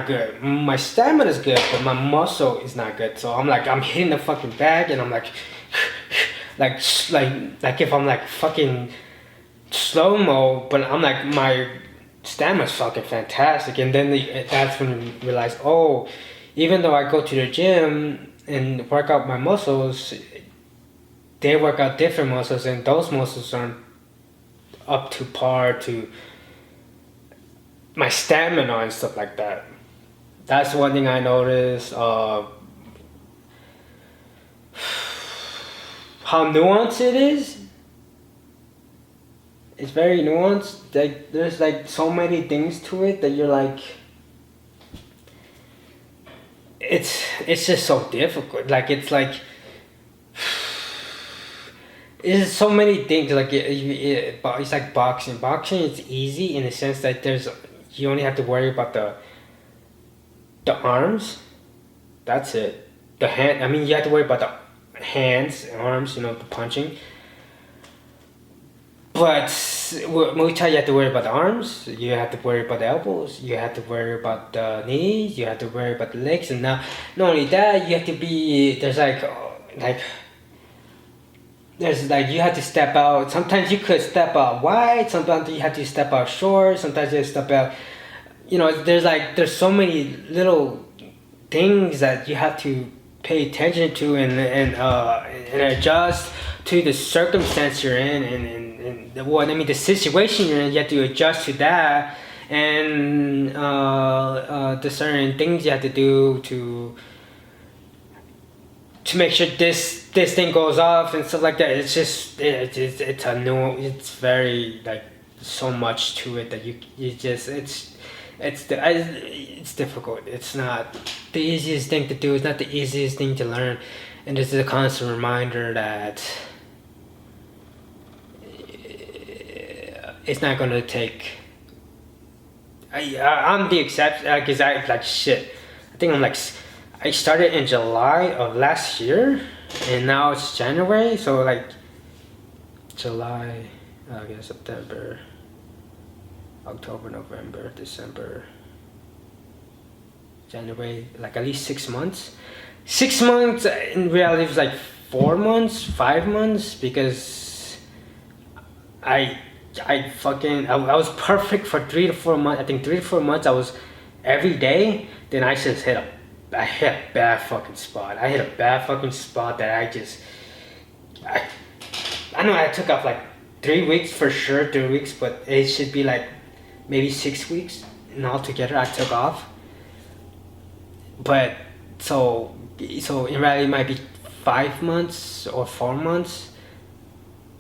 good. My stamina is good, but my muscle is not good. So I'm hitting the fucking bag, and I'm like if I'm like fucking slow-mo, but I'm like, my stamina's fucking fantastic. And then that's when you realize, oh, even though I go to the gym and work out my muscles, they work out different muscles, and those muscles aren't up to par to my stamina and stuff like that. That's one thing I noticed. How nuanced it is. It's very nuanced. Like there's like so many things to it that you're like, it's just so difficult. Like it's so many things. Like it's like boxing. Boxing is easy in the sense that you only have to worry about the arms. That's it. The hand. I mean, you have to worry about the hands, arms. The punching. But with Muay Thai, you have to worry about the arms, you have to worry about the elbows, you have to worry about the knees, you have to worry about the legs, and now not only that, you have to be, there's you have to step out. Sometimes you could step out wide, sometimes you have to step out short, sometimes you step out, there's so many little things that you have to pay attention to and adjust to the circumstance you're in, and the situation you're in. You have to adjust to that, and the certain things you have to do to make sure this thing goes off and stuff like that. It's just it's very like so much to it that you just it's difficult. It's not the easiest thing to do. It's not the easiest thing to learn, and this is a constant reminder that it's not gonna take. I'm the exception because I like shit. I think I started in July of last year, and now it's January. So like July, August, September, October, November, December, January, like at least 6 months. 6 months in reality it's like 4 months, 5 months, because I was perfect for 3 to 4 months. I think 3 to 4 months I was every day. Then I just hit a bad fucking spot. I hit a bad fucking spot that I know I took off like 3 weeks for sure, 3 weeks, but it should be like maybe 6 weeks and altogether I took off. But so in reality it might be 5 months or 4 months,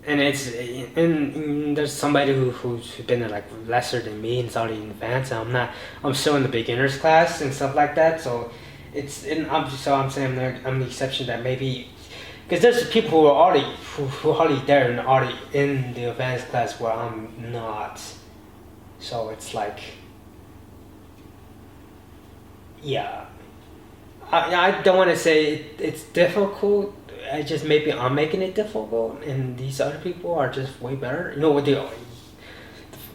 and there's somebody who's been like lesser than me and it's already in advance, and I'm still in the beginners class and stuff like that. So I'm saying I'm the exception that maybe. Because there's people who are already there and already in the advanced class where I'm not. So it's like, yeah. I don't want to say it's difficult. I just maybe I'm making it difficult, and these other people are just way better. You know what they are?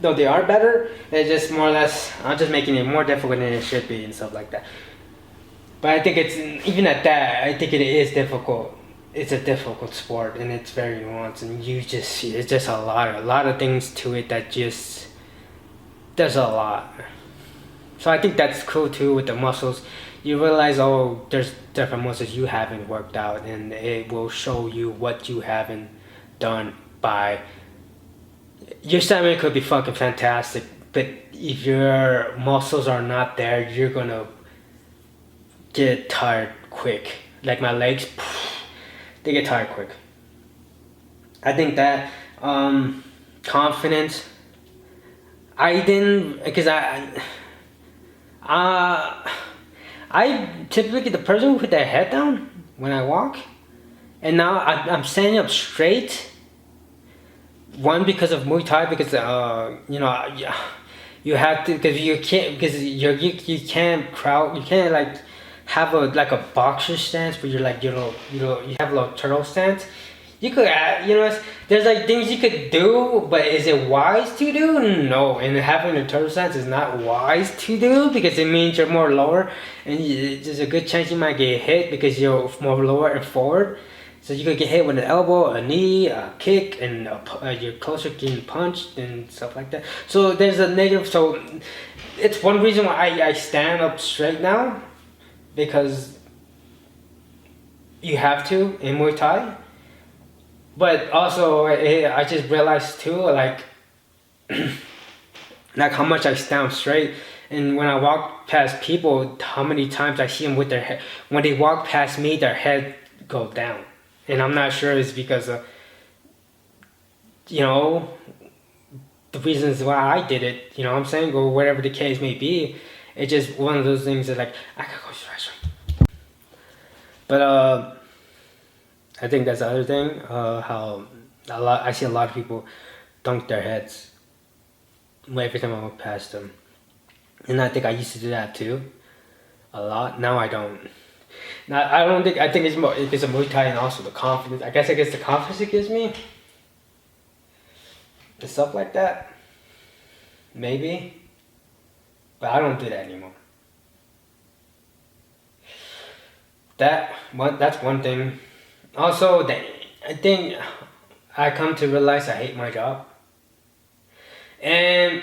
No, they are better. They're just more or less. I'm just making it more difficult than it should be and stuff like that. But I think it's even at that. I think it is difficult. It's a difficult sport, and it's very nuanced, and it's just a lot of things to it that just there's a lot. So I think that's cool too with the muscles. You realize, oh, there's different muscles you haven't worked out, and it will show you what you haven't done by. Your stamina could be fucking fantastic, but if your muscles are not there, you're gonna get tired quick. Like my legs. They get tired quick. I think that confidence. I didn't because I typically the person who put their head down when I walk, and now I'm standing up straight. One because of Muay Thai, because you have to, because you can't, because you can't like have a boxer stance where you're like you have a little turtle stance. You could there's like things you could do, but is it wise to do? No, and having a turtle stance is not wise to do, because it means you're more lower, and there's a good chance you might get hit because you're more lower and forward. So you could get hit with an elbow, a knee, a kick, and you're closer to getting punched and stuff like that. So there's a negative. So it's one reason why I stand up straight now, because you have to in Muay Thai. But also I just realized too, like like how much I stand straight, and when I walk past people, how many times I see them with their head, when they walk past me, their head go down. And I'm not sure it's because of, the reasons why I did it, you know what I'm saying, or whatever the case may be. It's just one of those things that like, I gotta go to the restroom. But I think that's the other thing, how I see a lot of people dunk their heads every time I walk past them. And I think I used to do that too, a lot. Now I don't. Now, I think it's more, it's a Muay Thai, and also the confidence. I guess the confidence it gives me. And stuff like that. Maybe. But I don't do that anymore. That's one thing. Also, I think I come to realize I hate my job. And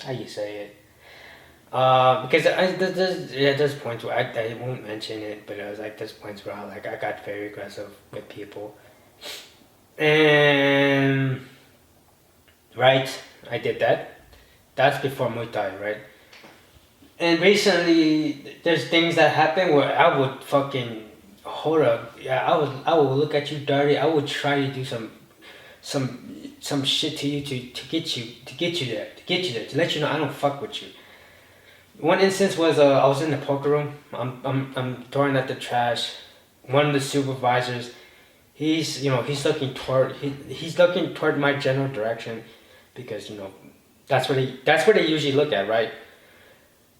how you say it? Because there's points where I won't mention it, but it was like there's points where I got very aggressive with people, and right, I did that. That's before Muay Thai, right? And recently, there's things that happen where I would fucking hold yeah, I would look at you dirty. I would try to do some shit to you to get you there, to let you know I don't fuck with you. One instance was I was in the poker room. I'm throwing out the trash. One of the supervisors, he's looking toward my general direction, because that's what they usually look at, right?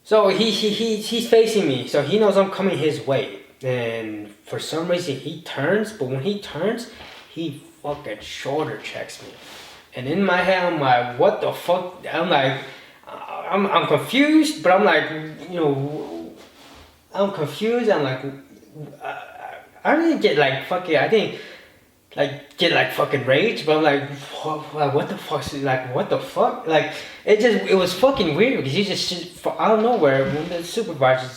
So he's facing me, so he knows I'm coming his way, and for some reason he turns. But when he turns, he fucking shoulder checks me, and in my head I'm like, what the fuck? I'm like, I'm confused, but I'm like, I'm confused. I'm like, I didn't get like fucking, I didn't like get like fucking rage, but I'm like, what the fuck? Like, what the fuck? Like, it was fucking weird, because he just out of nowhere, when the supervisor,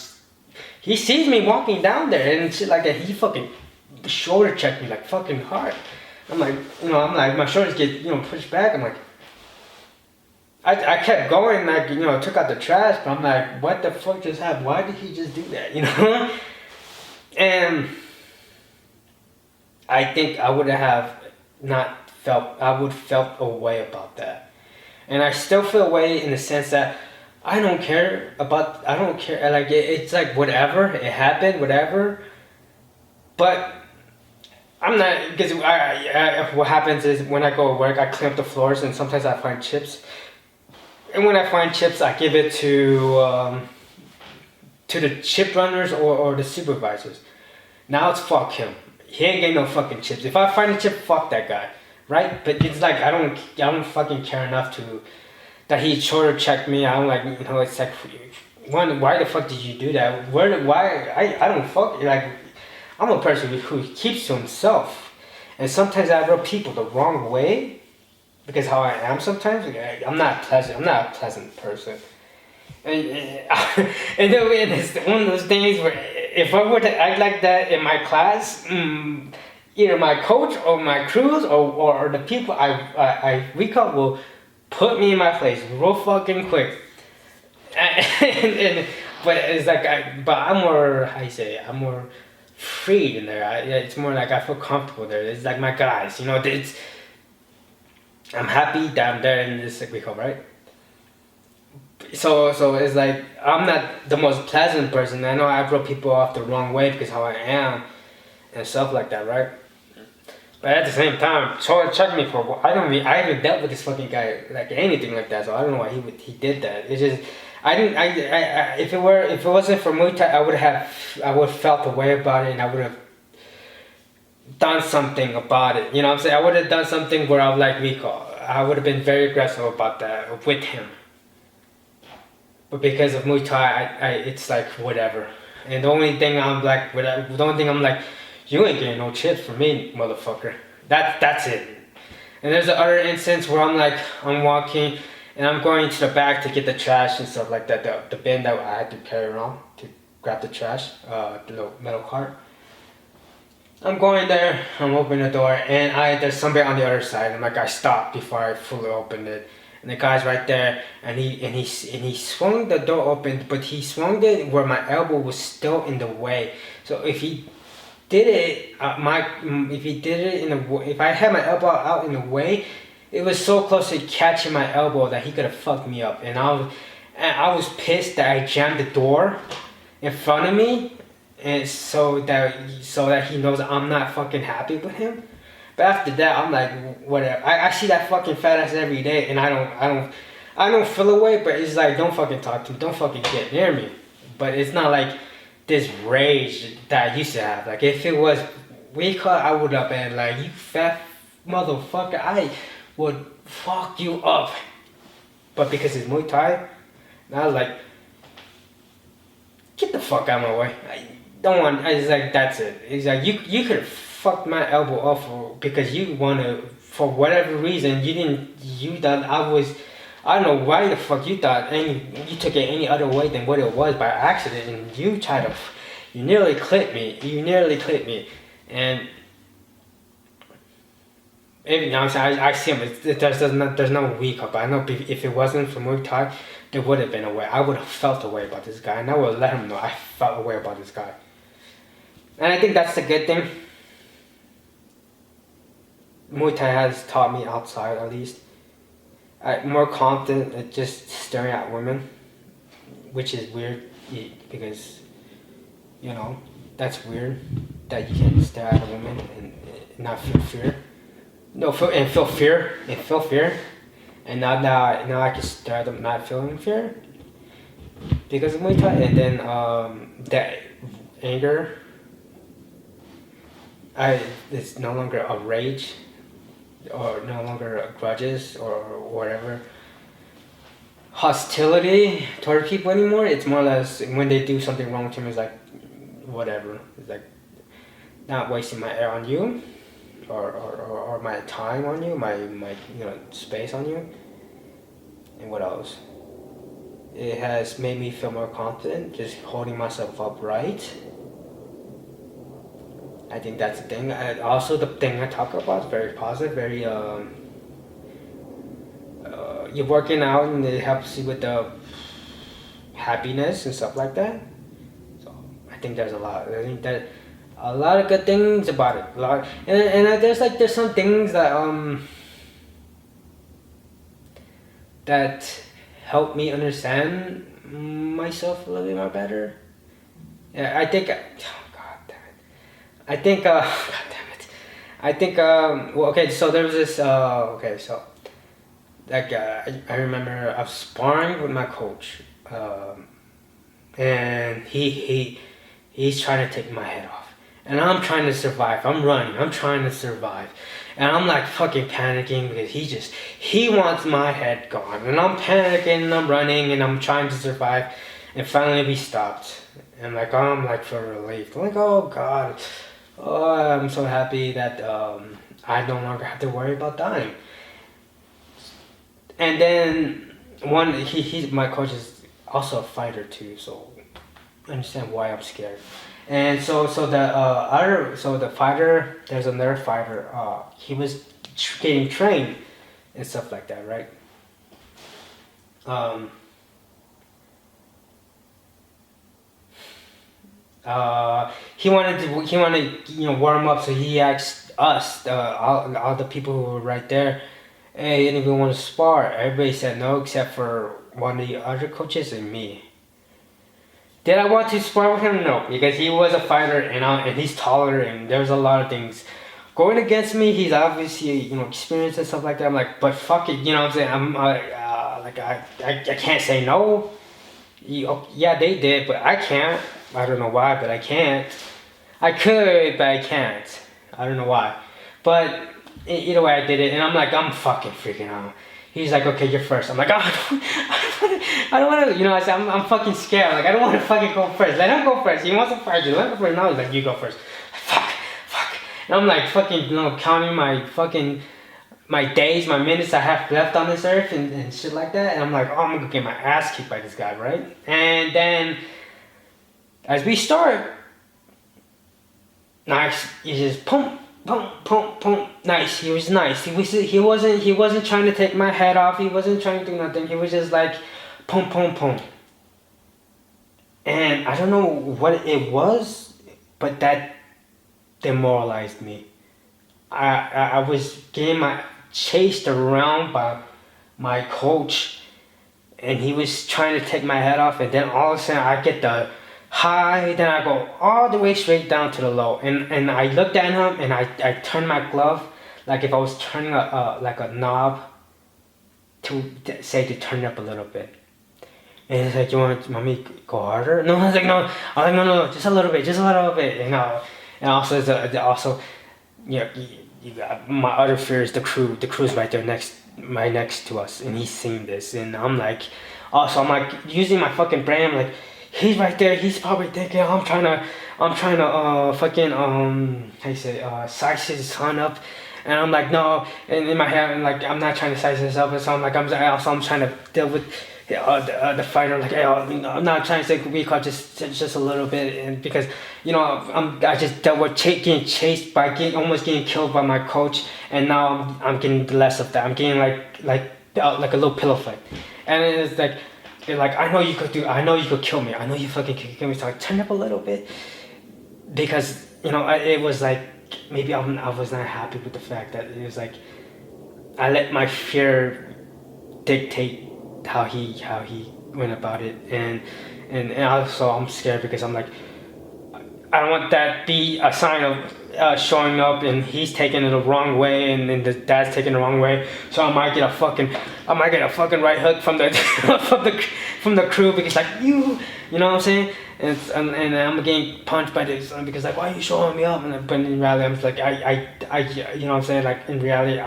he sees me walking down there and shit like that, he fucking shoulder checked me like fucking hard. I'm like, my shoulders get pushed back. I'm like, I kept going, like, took out the trash, but I'm like, what the fuck just happened? Why did he just do that? And I think I would have not felt, I would felt a way about that. And I still feel a way in the sense that I don't care, like, it's like, whatever, it happened, whatever. But I'm not, because what happens is, when I go to work, I clean up the floors, and sometimes I find chips. And when I find chips, I give it to the chip runners or the supervisors. Now it's fuck him. He ain't getting no fucking chips. If I find a chip, fuck that guy, right? But it's like, I don't fucking care enough to that he shoulder checked me. I'm like, it's like, one, why the fuck did you do that? Why? I don't fuck, like, I'm a person who keeps to himself, and sometimes I rub people the wrong way, because how I am sometimes. I'm not pleasant. I'm not a pleasant person. And it's one of those things where, if I were to act like that in my class, either my coach or my crews or the people I recall will put me in my place real fucking quick. But it's like, but I'm more, how you say it, I'm more free in there. It's more like I feel comfortable there. It's like my guys, I'm happy that I'm there in this recall, right? So it's like, I'm not the most pleasant person. I know I rub people off the wrong way because how I am and stuff like that, right? But at the same time, so check me for what I haven't dealt with this fucking guy like anything like that, so I don't know why he did that. It's just, if it wasn't for Muay Thai, I would have felt a way about it, and I would have done something about it. You know what I'm saying? I would have done something where I would like recall. I would have been very aggressive about that with him. But because of Muay Thai, it's like whatever. And the only thing I'm like, you ain't getting no chips from me, motherfucker. That's it. And there's another instance where I'm walking, and I'm going to the back to get the trash and stuff like that. The bin that I had to carry around to grab the trash, the little metal cart. I'm going there, I'm opening the door, and there's somebody on the other side. I'm like, I stopped before I fully opened it. And the guy's right there, and he swung the door open, but he swung it where my elbow was still in the way. So if he did it, if I had my elbow out in the way, it was so close to catching my elbow that he could have fucked me up. And I was pissed that I jammed the door in front of me, and so that he knows I'm not fucking happy with him. But after that, I'm like, whatever. I see that fucking fat ass every day, and I don't feel away. But it's like, don't fucking talk to me, don't fucking get near me. But it's not like this rage that I used to have. Like, if it was weak, I would have been like, you fat motherfucker, I would fuck you up. But because it's Muay Thai, I was like, get the fuck out of my way. It's like, that's it. It's like, you could have fucked my elbow off because you want to, for whatever reason, you thought I don't know why the fuck you thought you took it any other way than what it was by accident, and you nearly clipped me, and maybe now I see him, there's no weak up. I know if it wasn't for Muay Thai, there would have been a way. I would have felt a way about this guy, and I would have let him know I felt a way about this guy. And I think that's the good thing. Muay Thai has taught me outside at least. I'm more confident at just staring at women, which is weird because, you know, that's weird that you can stare at a woman and not feel fear. No, feel fear, and now I can stare at them not feeling fear because of Muay Thai, and then that anger, it's no longer a rage, or no longer a grudges or whatever hostility toward people anymore. It's more or less when they do something wrong to me, it's like whatever. It's like not wasting my air on you, or my time on you, my space on you. And what else? It has made me feel more confident, just holding myself upright. I think that's the thing. Also, the thing I talk about is very positive, very you're working out and it helps you with the happiness and stuff like that. So I think there's a lot. I think that a lot of good things about it. A lot, and there's some things that help me understand myself a little bit more better. Yeah, I think. Oh, God damn it. I think. God damn it. I think. Well, okay. So there was this. Okay. So that guy. I remember I was sparring with my coach, and he's trying to take my head off, and I'm trying to survive. I'm running. I'm trying to survive. And I'm like fucking panicking because he wants my head gone. And I'm panicking and I'm running and I'm trying to survive. And finally we stopped. And like I'm like for relief. I'm like, oh God. Oh, I'm so happy that I no longer have to worry about dying. And then he's my coach is also a fighter too, so I understand why I'm scared. And so the fighter, there's another fighter. He was getting trained and stuff like that, right? He wanted warm up, so he asked us, all the people who were right there, hey, anyone want to spar? Everybody said no except for one of the other coaches and me. Did I want to spar with him? No, because he was a fighter and he's taller and there's a lot of things going against me. He's obviously experienced and stuff like that. I'm like, but fuck it, you know what I'm saying? I can't say no. Yeah, they did, but I can't. I don't know why, but I can't. I could, but I can't. I don't know why, but either way, I did it, and I'm like, I'm fucking freaking out. He's like, okay, you're first. I'm like, oh, I don't want to, I said, I'm fucking scared. Like, I don't want to fucking go first. Let him go first. He wants to fight you. Let him go first. No, he's like, you go first. Fuck. And I'm like, fucking, counting my days, my minutes I have left on this earth and shit like that. And I'm like, oh, I'm going to get my ass kicked by this guy, right? And then, as we start, nice, you just pump. Nice. He was nice. He wasn't trying to take my head off. He wasn't trying to do nothing. He was just like, pum. And I don't know what it was, but that demoralized me. I was getting chased around by my coach, and he was trying to take my head off. And then all of a sudden, I get the high, then I go all the way straight down to the low, and I looked at him and I turned my glove like if I was turning a knob to turn it up a little bit. And he's like, you want me to go harder? No, I was like, no. I was like, no, just a little bit, and also you got my other fear is the crew. The crew's right there next to us, and he's seeing this, and I'm like using my fucking brain. I'm like, he's right there. He's probably thinking I'm trying to fucking how you say size his son up, and I'm like no. And in my head, I'm like I'm not trying to size this up. And so I'm like I'm trying to deal with the fighter. Like hey, I'm not trying to say recall just a little bit, and because I just dealt with getting chased by almost getting killed by my coach, and now I'm getting less of that. I'm getting like a little pillow fight, and it's like. They're like, I know you could kill me. I know you fucking could kill me. So I turned up a little bit because, it was like maybe I was not happy with the fact that it was like I let my fear dictate how he went about it, and also I'm scared because I'm like I don't want that to be a sign of showing up and he's taking it the wrong way and then the dad's taking it the wrong way. So I might get a fucking right hook from the from the crew because like you know what I'm saying? And I'm getting punched by this because like why are you showing me up? But in reality I'm just like I you know what I'm saying? Like in reality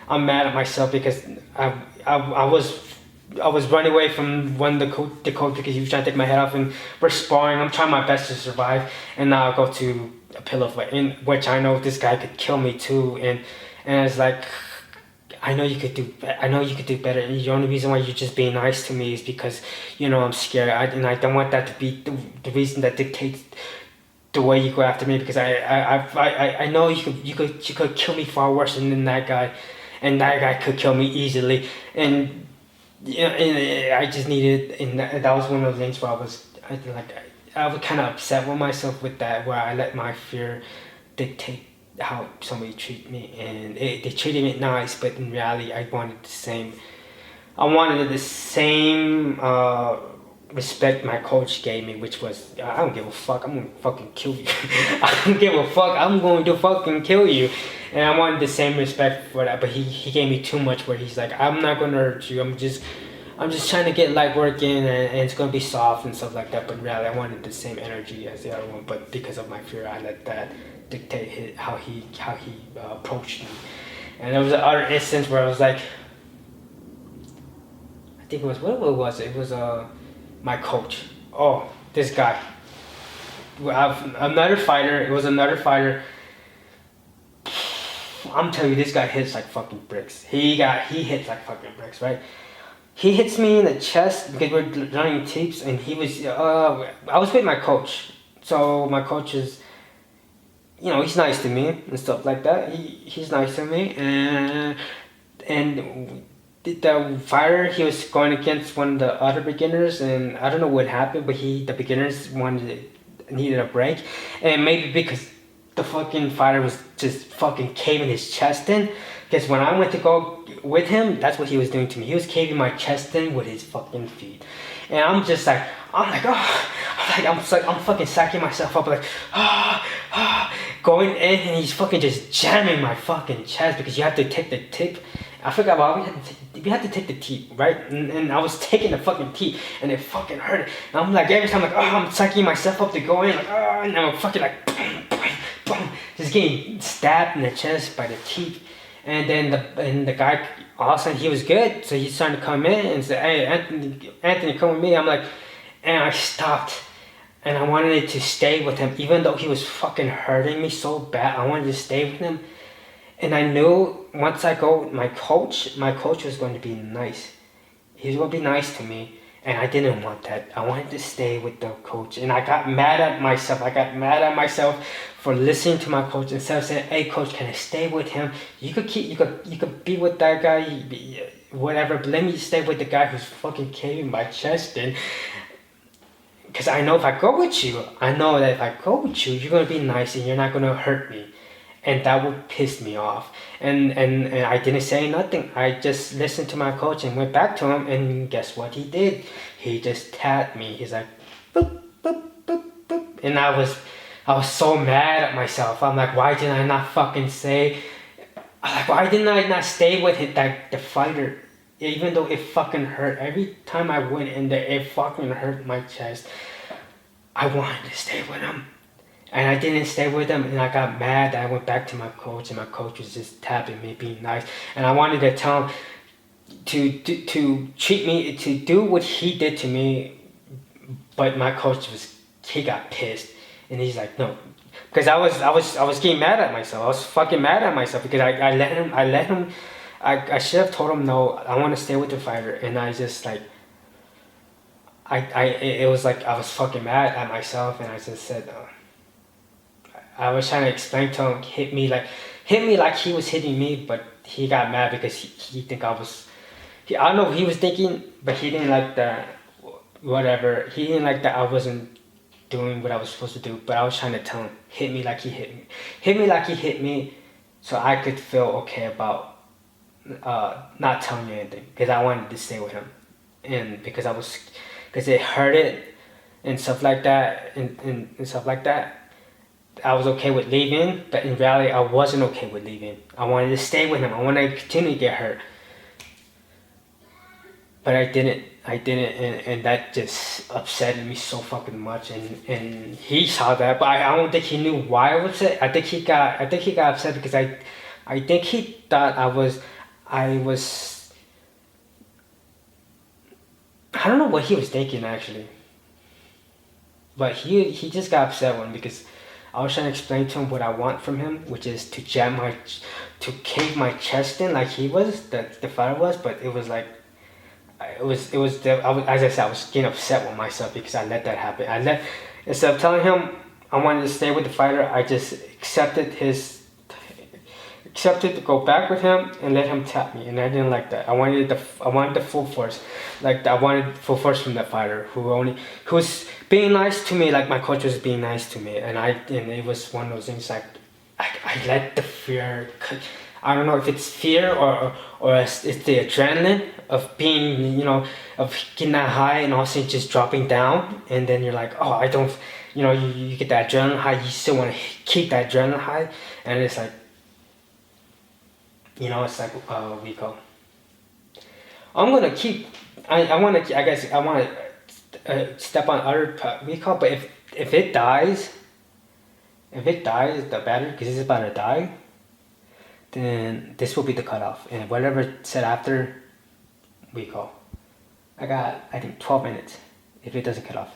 I'm mad at myself because I was running away from the coach because he was trying to take my head off, and we're sparring. I'm trying my best to survive, and now I go to a pillow fight, in which I know this guy could kill me too, and it's like I know you could do better. And the only reason why you're just being nice to me is because I'm scared, and I don't want that to be the reason that dictates the way you go after me because I know you could kill me far worse than that guy, and that guy could kill me easily, and. Yeah, and I just needed, and that was one of the things where I was kind of upset with myself with that, where I let my fear dictate how somebody treat me, and they treated me nice, but in reality, I wanted the same. I wanted the same respect my coach gave me, which was I don't give a fuck. I'm gonna fucking kill you. I don't give a fuck. I'm going to fucking kill you. And I wanted the same respect for that, but he gave me too much. Where he's like, I'm not gonna hurt you. I'm just trying to get light work in, and it's gonna be soft and stuff like that. But really, I wanted the same energy as the other one. But because of my fear, I let that dictate how he approached me. And there was another instance where I was like, I think it was what was it? It was my coach. Oh, this guy. Another fighter. It was another fighter. I'm telling you, this guy hits like fucking bricks. He hits like fucking bricks, right? He hits me in the chest because we're running tapes, and he was. I was with my coach, so my coach is. He's nice to me and stuff like that. He's nice to me, and the fighter, he was going against one of the other beginners, and I don't know what happened, but the beginners needed a break, and maybe because the fucking fighter was just fucking caving his chest in, because when I went to go with him, that's what he was doing to me. He was caving my chest in with his fucking feet, and I'm fucking sacking myself up like going in, and he's fucking just jamming my fucking chest because you have to take the tip. I forgot why we had to take the teeth, right? And I was taking the fucking teeth, and it fucking hurt. And I'm like, every time, like, I'm psyching myself up to go in, like, and I'm fucking like, boom, boom, boom, just getting stabbed in the chest by the teeth. And then the guy, all of a sudden, he was good, so he's trying to come in and say, hey, Anthony, come with me. I'm like, and I stopped, and I wanted to stay with him, even though he was fucking hurting me so bad. I wanted to stay with him. And I knew once I go with my coach was going to be nice. He was going to be nice to me. And I didn't want that. I wanted to stay with the coach. And I got mad at myself. I got mad at myself for listening to my coach instead of saying, hey coach, can I stay with him? You could be with that guy, whatever, but let me stay with the guy who's fucking caving my chest in. Because I know if I go with you, you're going to be nice and you're not going to hurt me. And that would piss me off. And I didn't say nothing. I just listened to my coach and went back to him. And guess what he did? He just tapped me. He's like, boop, boop, boop, boop. And I was so mad at myself. I'm like, why didn't I not fucking say? Why didn't I not stay with him, the fighter? Even though it fucking hurt. Every time I went in there, it fucking hurt my chest. I wanted to stay with him. And I didn't stay with him, and I got mad that I went back to my coach, and my coach was just tapping me, being nice. And I wanted to tell him to treat me, to do what he did to me, but my coach he got pissed, and he's like, no, because I was getting mad at myself. I was fucking mad at myself because I let him. I should have told him no. I want to stay with the fighter, and I just like. It was like I was fucking mad at myself, and I just said. I was trying to explain to him, hit me like he was hitting me, but he got mad because he think I was. I don't know what he was thinking, but he didn't like that. Whatever, he didn't like that I wasn't doing what I was supposed to do, but I was trying to tell him, hit me like he hit me like he hit me, so I could feel okay about not telling you anything, because I wanted to stay with him, and because it hurt it and stuff like that, and stuff like that. I was okay with leaving, but in reality, I wasn't okay with leaving. I wanted to stay with him. I wanted to continue to get hurt, but I didn't, and that just upset me so fucking much. And he saw that, but I don't think he knew why I was upset. I think he got upset because I think he thought I was. I don't know what he was thinking actually, but he just got upset when, because I was trying to explain to him what I want from him, which is to to cave my chest in like he was, that the fighter was, but it was like, as I said, I was getting upset with myself because I let that happen. Instead of telling him I wanted to stay with the fighter, I just accepted to go back with him and let him tap me, and I didn't like that. I wanted the full force, like I wanted full force from that fighter who was being nice to me, like my coach was being nice to me, and it was one of those things like I let the fear. I don't know if it's fear or it's the adrenaline of being, of getting that high and also just dropping down, and then you're like, oh, I don't, you get that adrenaline high, you still want to keep that adrenaline high, and it's like, it's like Rico. I'm gonna keep. I want to. I guess I want to step on other Rico, but if it dies, the battery, because it's about to die, then this will be the cutoff, and whatever said after, Rico. I got, I think, 12 minutes. If it doesn't cut off,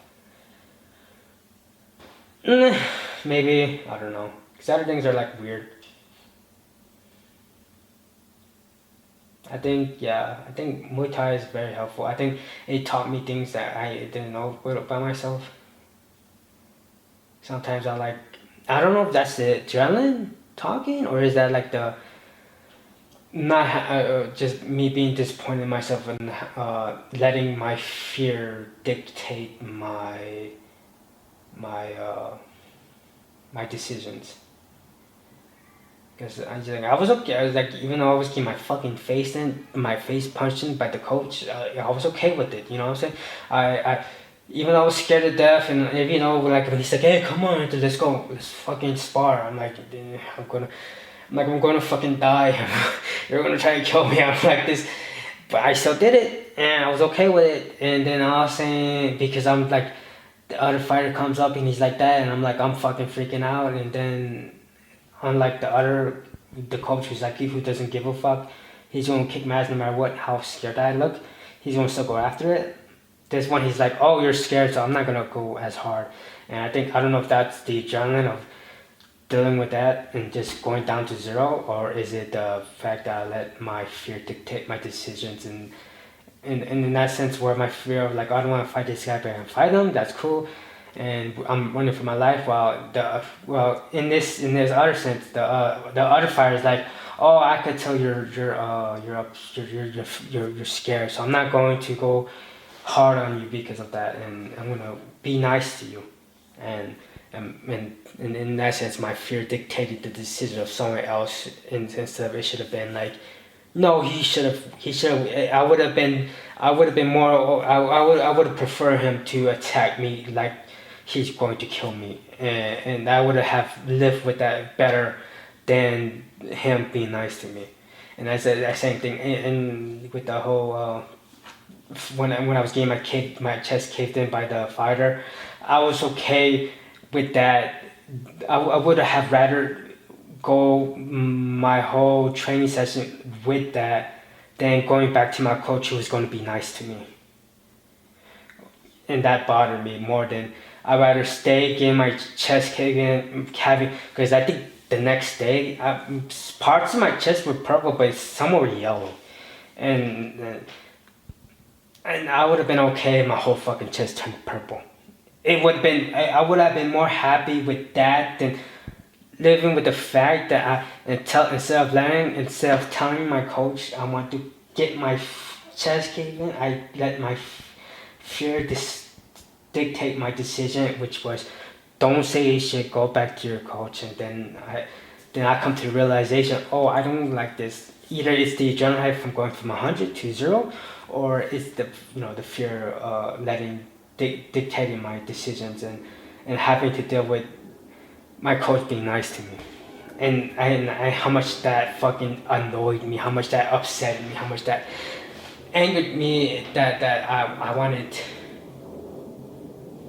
maybe, I don't know. Because other things are like weird. I think Muay Thai is very helpful. I think it taught me things that I didn't know by myself. Sometimes I don't know if that's the adrenaline talking, or is that like the not just me being disappointed in myself and letting my fear dictate my decisions. Because I was okay. I was like, even though I was getting my fucking face punched in by the coach, I was okay with it. You know what I'm saying? I even though I was scared to death, and like when he's like, hey, come on, let's go, let's fucking spar. I'm like, I'm gonna fucking die. You're gonna try to kill me. I'm like this, but I still did it, and I was okay with it. And then I was saying, because I'm like, the other fighter comes up and he's like that, and I'm like, I'm fucking freaking out, and then. Unlike the coach who's like, who doesn't give a fuck, he's gonna kick my ass no matter what, how scared I look. He's gonna still go after it. This one, he's like, oh, you're scared, so I'm not gonna go as hard. And I don't know if that's the adrenaline of dealing with that and just going down to zero, or is it the fact that I let my fear dictate my decisions, and in that sense where my fear of like, I don't want to fight this guy, but I can fight him, that's cool. And I'm running for my life, while in this other sense, the other fighter is like, oh, I could tell you're scared, so I'm not going to go hard on you because of that, and I'm gonna be nice to you, and in that sense, my fear dictated the decision of someone else, instead of it should have been like, no, he should have. I would have been more. I would have preferred him to attack me like he's going to kill me, and I would have lived with that better than him being nice to me. And I said that same thing, and with the whole when I was getting my chest caved in by the fighter, I was okay with that. I would have rather go my whole training session with that than going back to my coach who was going to be nice to me. And that bothered me more than I'd rather stay getting my chest caving, because I think the next day, parts of my chest were purple, but some were yellow. And I would have been okay if my whole fucking chest turned purple. It would have been, I would have been more happy with that than living with the fact that instead of telling my coach I want to get my chest caved in, I let my fear dictate my decision, which was don't say shit, go back to your coach. And then I come to the realization, oh, I don't like this. Either it's the adrenaline from going from 100 to 0, or it's the the fear letting dictating my decisions and having to deal with my coach being nice to me. And how much that fucking annoyed me, how much that upset me, how much that angered me, that I wanted.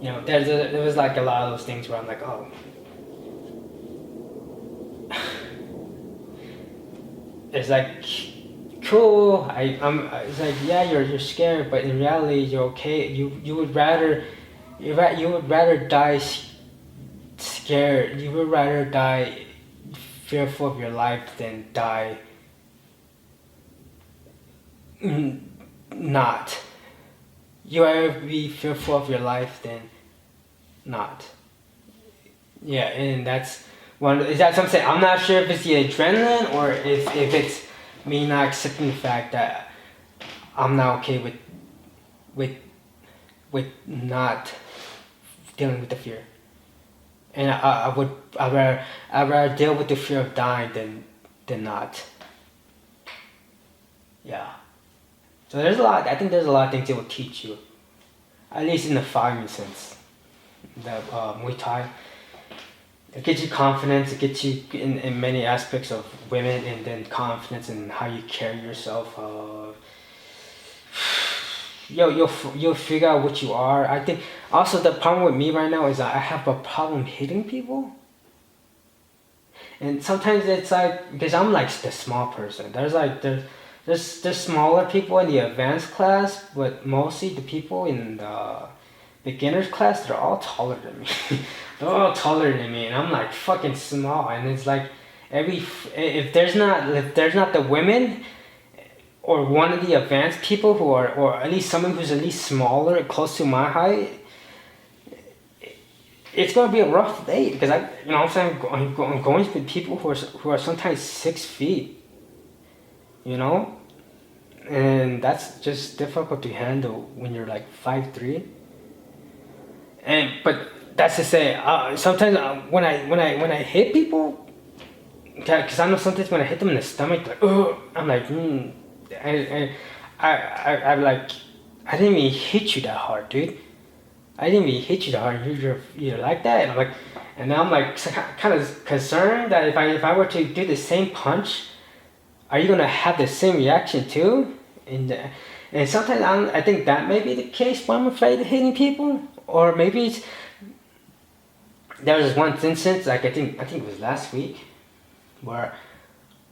There was like a lot of those things where I'm like, oh, it's like cool. It's like, yeah, you're scared, but in reality you're okay. You would rather die scared. You would rather die fearful of your life than die not. You rather be fearful of your life than not. Yeah, and that's that's what I'm saying. I'm not sure if it's the adrenaline or if it's me not accepting the fact that I'm not okay with not dealing with the fear. And I'd rather deal with the fear of dying than not. Yeah. So I think there's a lot of things it will teach you. At least in the fighting sense. The Muay Thai. It gets you confidence, it gets you in many aspects of women, and then confidence in how you carry yourself. You'll figure out what you are. I think also the problem with me right now is that I have a problem hitting people. And sometimes it's like, because I'm like the small person. There's smaller people in the advanced class, but mostly the people in the beginners class, they're all taller than me. They're all taller than me, and I'm like fucking small. And it's like if there's not the women or one of the advanced people who are, or at least someone who's at least smaller, close to my height, it's gonna be a rough day, because I'm going with people who are sometimes 6 feet. And that's just difficult to handle when you're like 5'3". But that's to say, sometimes when I hit people, because I know sometimes when I hit them in the stomach, like, oh, I'm like, I'm like, I didn't even hit you that hard, dude. I didn't even hit you that hard. You're like that, and I'm like, and now I'm like kind of concerned that if I were to do the same punch, are you gonna have the same reaction too? And sometimes I think that may be the case, but I'm afraid of hitting people, or maybe there was one instance, like I think it was last week, where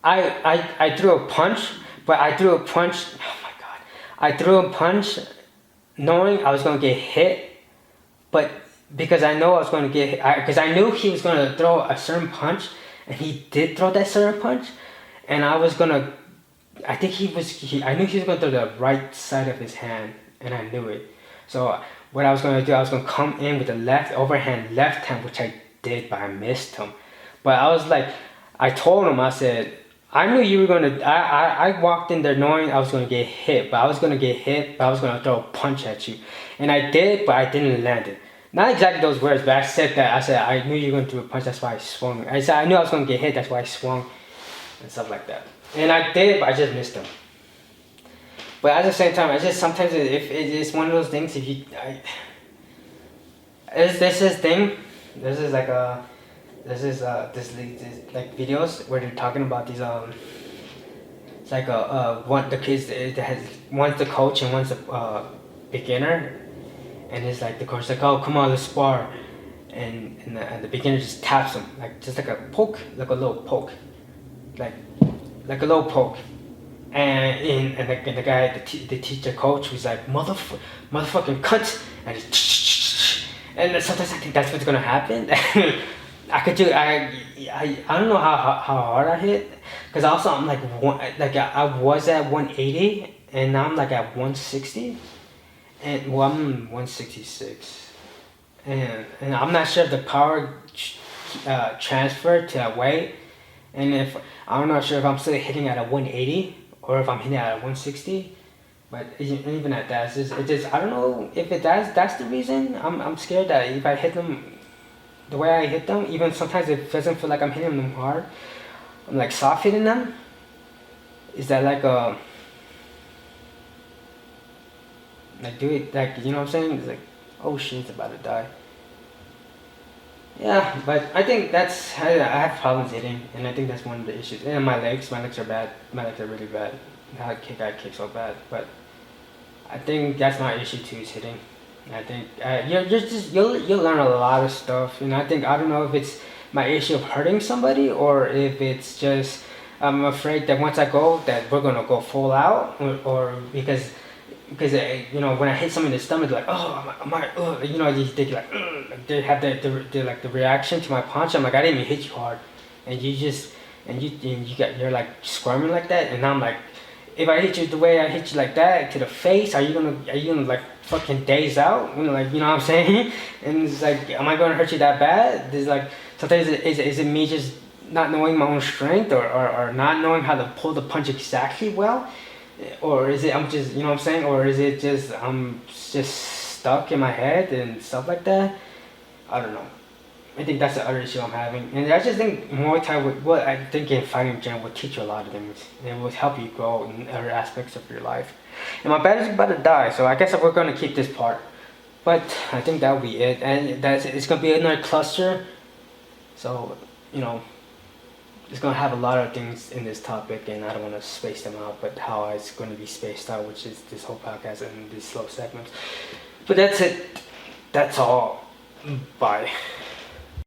I threw a punch, but I threw a punch. Oh my god! I threw a punch, knowing I was gonna get hit, but because I know I was gonna get hit, because I knew he was gonna throw a certain punch, and he did throw that certain punch, and I was gonna. I think I knew he was gonna throw the right side of his hand, and I knew it. So what I was gonna do, I was gonna come in with the overhand left hand, which I did, but I missed him. But I was like, I told him, I said, I knew you were gonna. I walked in there knowing I was gonna get hit, but I was gonna throw a punch at you, and I did, but I didn't land it. Not exactly those words, but I said I knew you were gonna throw a punch, that's why I swung. I said I knew I was gonna get hit, that's why I swung, and stuff like that. And I did, but I just missed him. But at the same time, sometimes if it's one of those things, there's like videos where they're talking about these it's like the kids that has, one's the coach and one's a beginner, and it's like the coach's like, oh, come on, let's spar, and the beginner just taps him just like a poke, like a little poke, like a little poke, and the guy, the teacher coach was like, motherfucking cunt, and sometimes I think that's what's gonna happen. I don't know how hard I hit, because also I'm like I was at 180 and now I'm like at 160, and well, I'm 166, and I'm not sure if the power transferred to that weight. And I'm not sure if I'm still hitting at a 180 or if I'm hitting at a 160. But even at that, it's just I don't know if that's the reason. I'm scared that if I hit them the way I hit them, even sometimes it doesn't feel like I'm hitting them hard. I'm like soft hitting them. Is that like do it like you know what I'm saying? It's like oh shit, it's about to die. Yeah, but I think I have problems hitting, and I think that's one of the issues. And my legs are bad. My legs are really bad. I kick so bad, but I think that's my issue too is hitting. I think you'll learn a lot of stuff, and I don't know if it's my issue of hurting somebody or if it's just I'm afraid that once I go that we're gonna go full out or because when I hit someone in the stomach like oh my they like ugh, like they have the like the reaction to my punch. I'm like I didn't even hit you hard, and you just you're like squirming like that, and I'm like if I hit you the way I hit you like that to the face, are you gonna like fucking daze out? Like you know what I'm saying? And it's like, am I gonna hurt you that bad? There's like sometimes is it me just not knowing my own strength or not knowing how to pull the punch exactly well, or is it I'm just you know what I'm saying, or is it just I'm just stuck in my head and stuff like that? I don't know. I think that's the other issue I'm having, and I just think Muay Thai I think in fighting gym would teach you a lot of things. It would help you grow in other aspects of your life. And my battery's about to die, so I guess we're gonna keep this part. But I think that'll be it, and it's gonna be another cluster. So it's gonna have a lot of things in this topic, and I don't want to space them out. But how it's gonna be spaced out, which is this whole podcast and these slow segments. But that's it. That's all. Bye.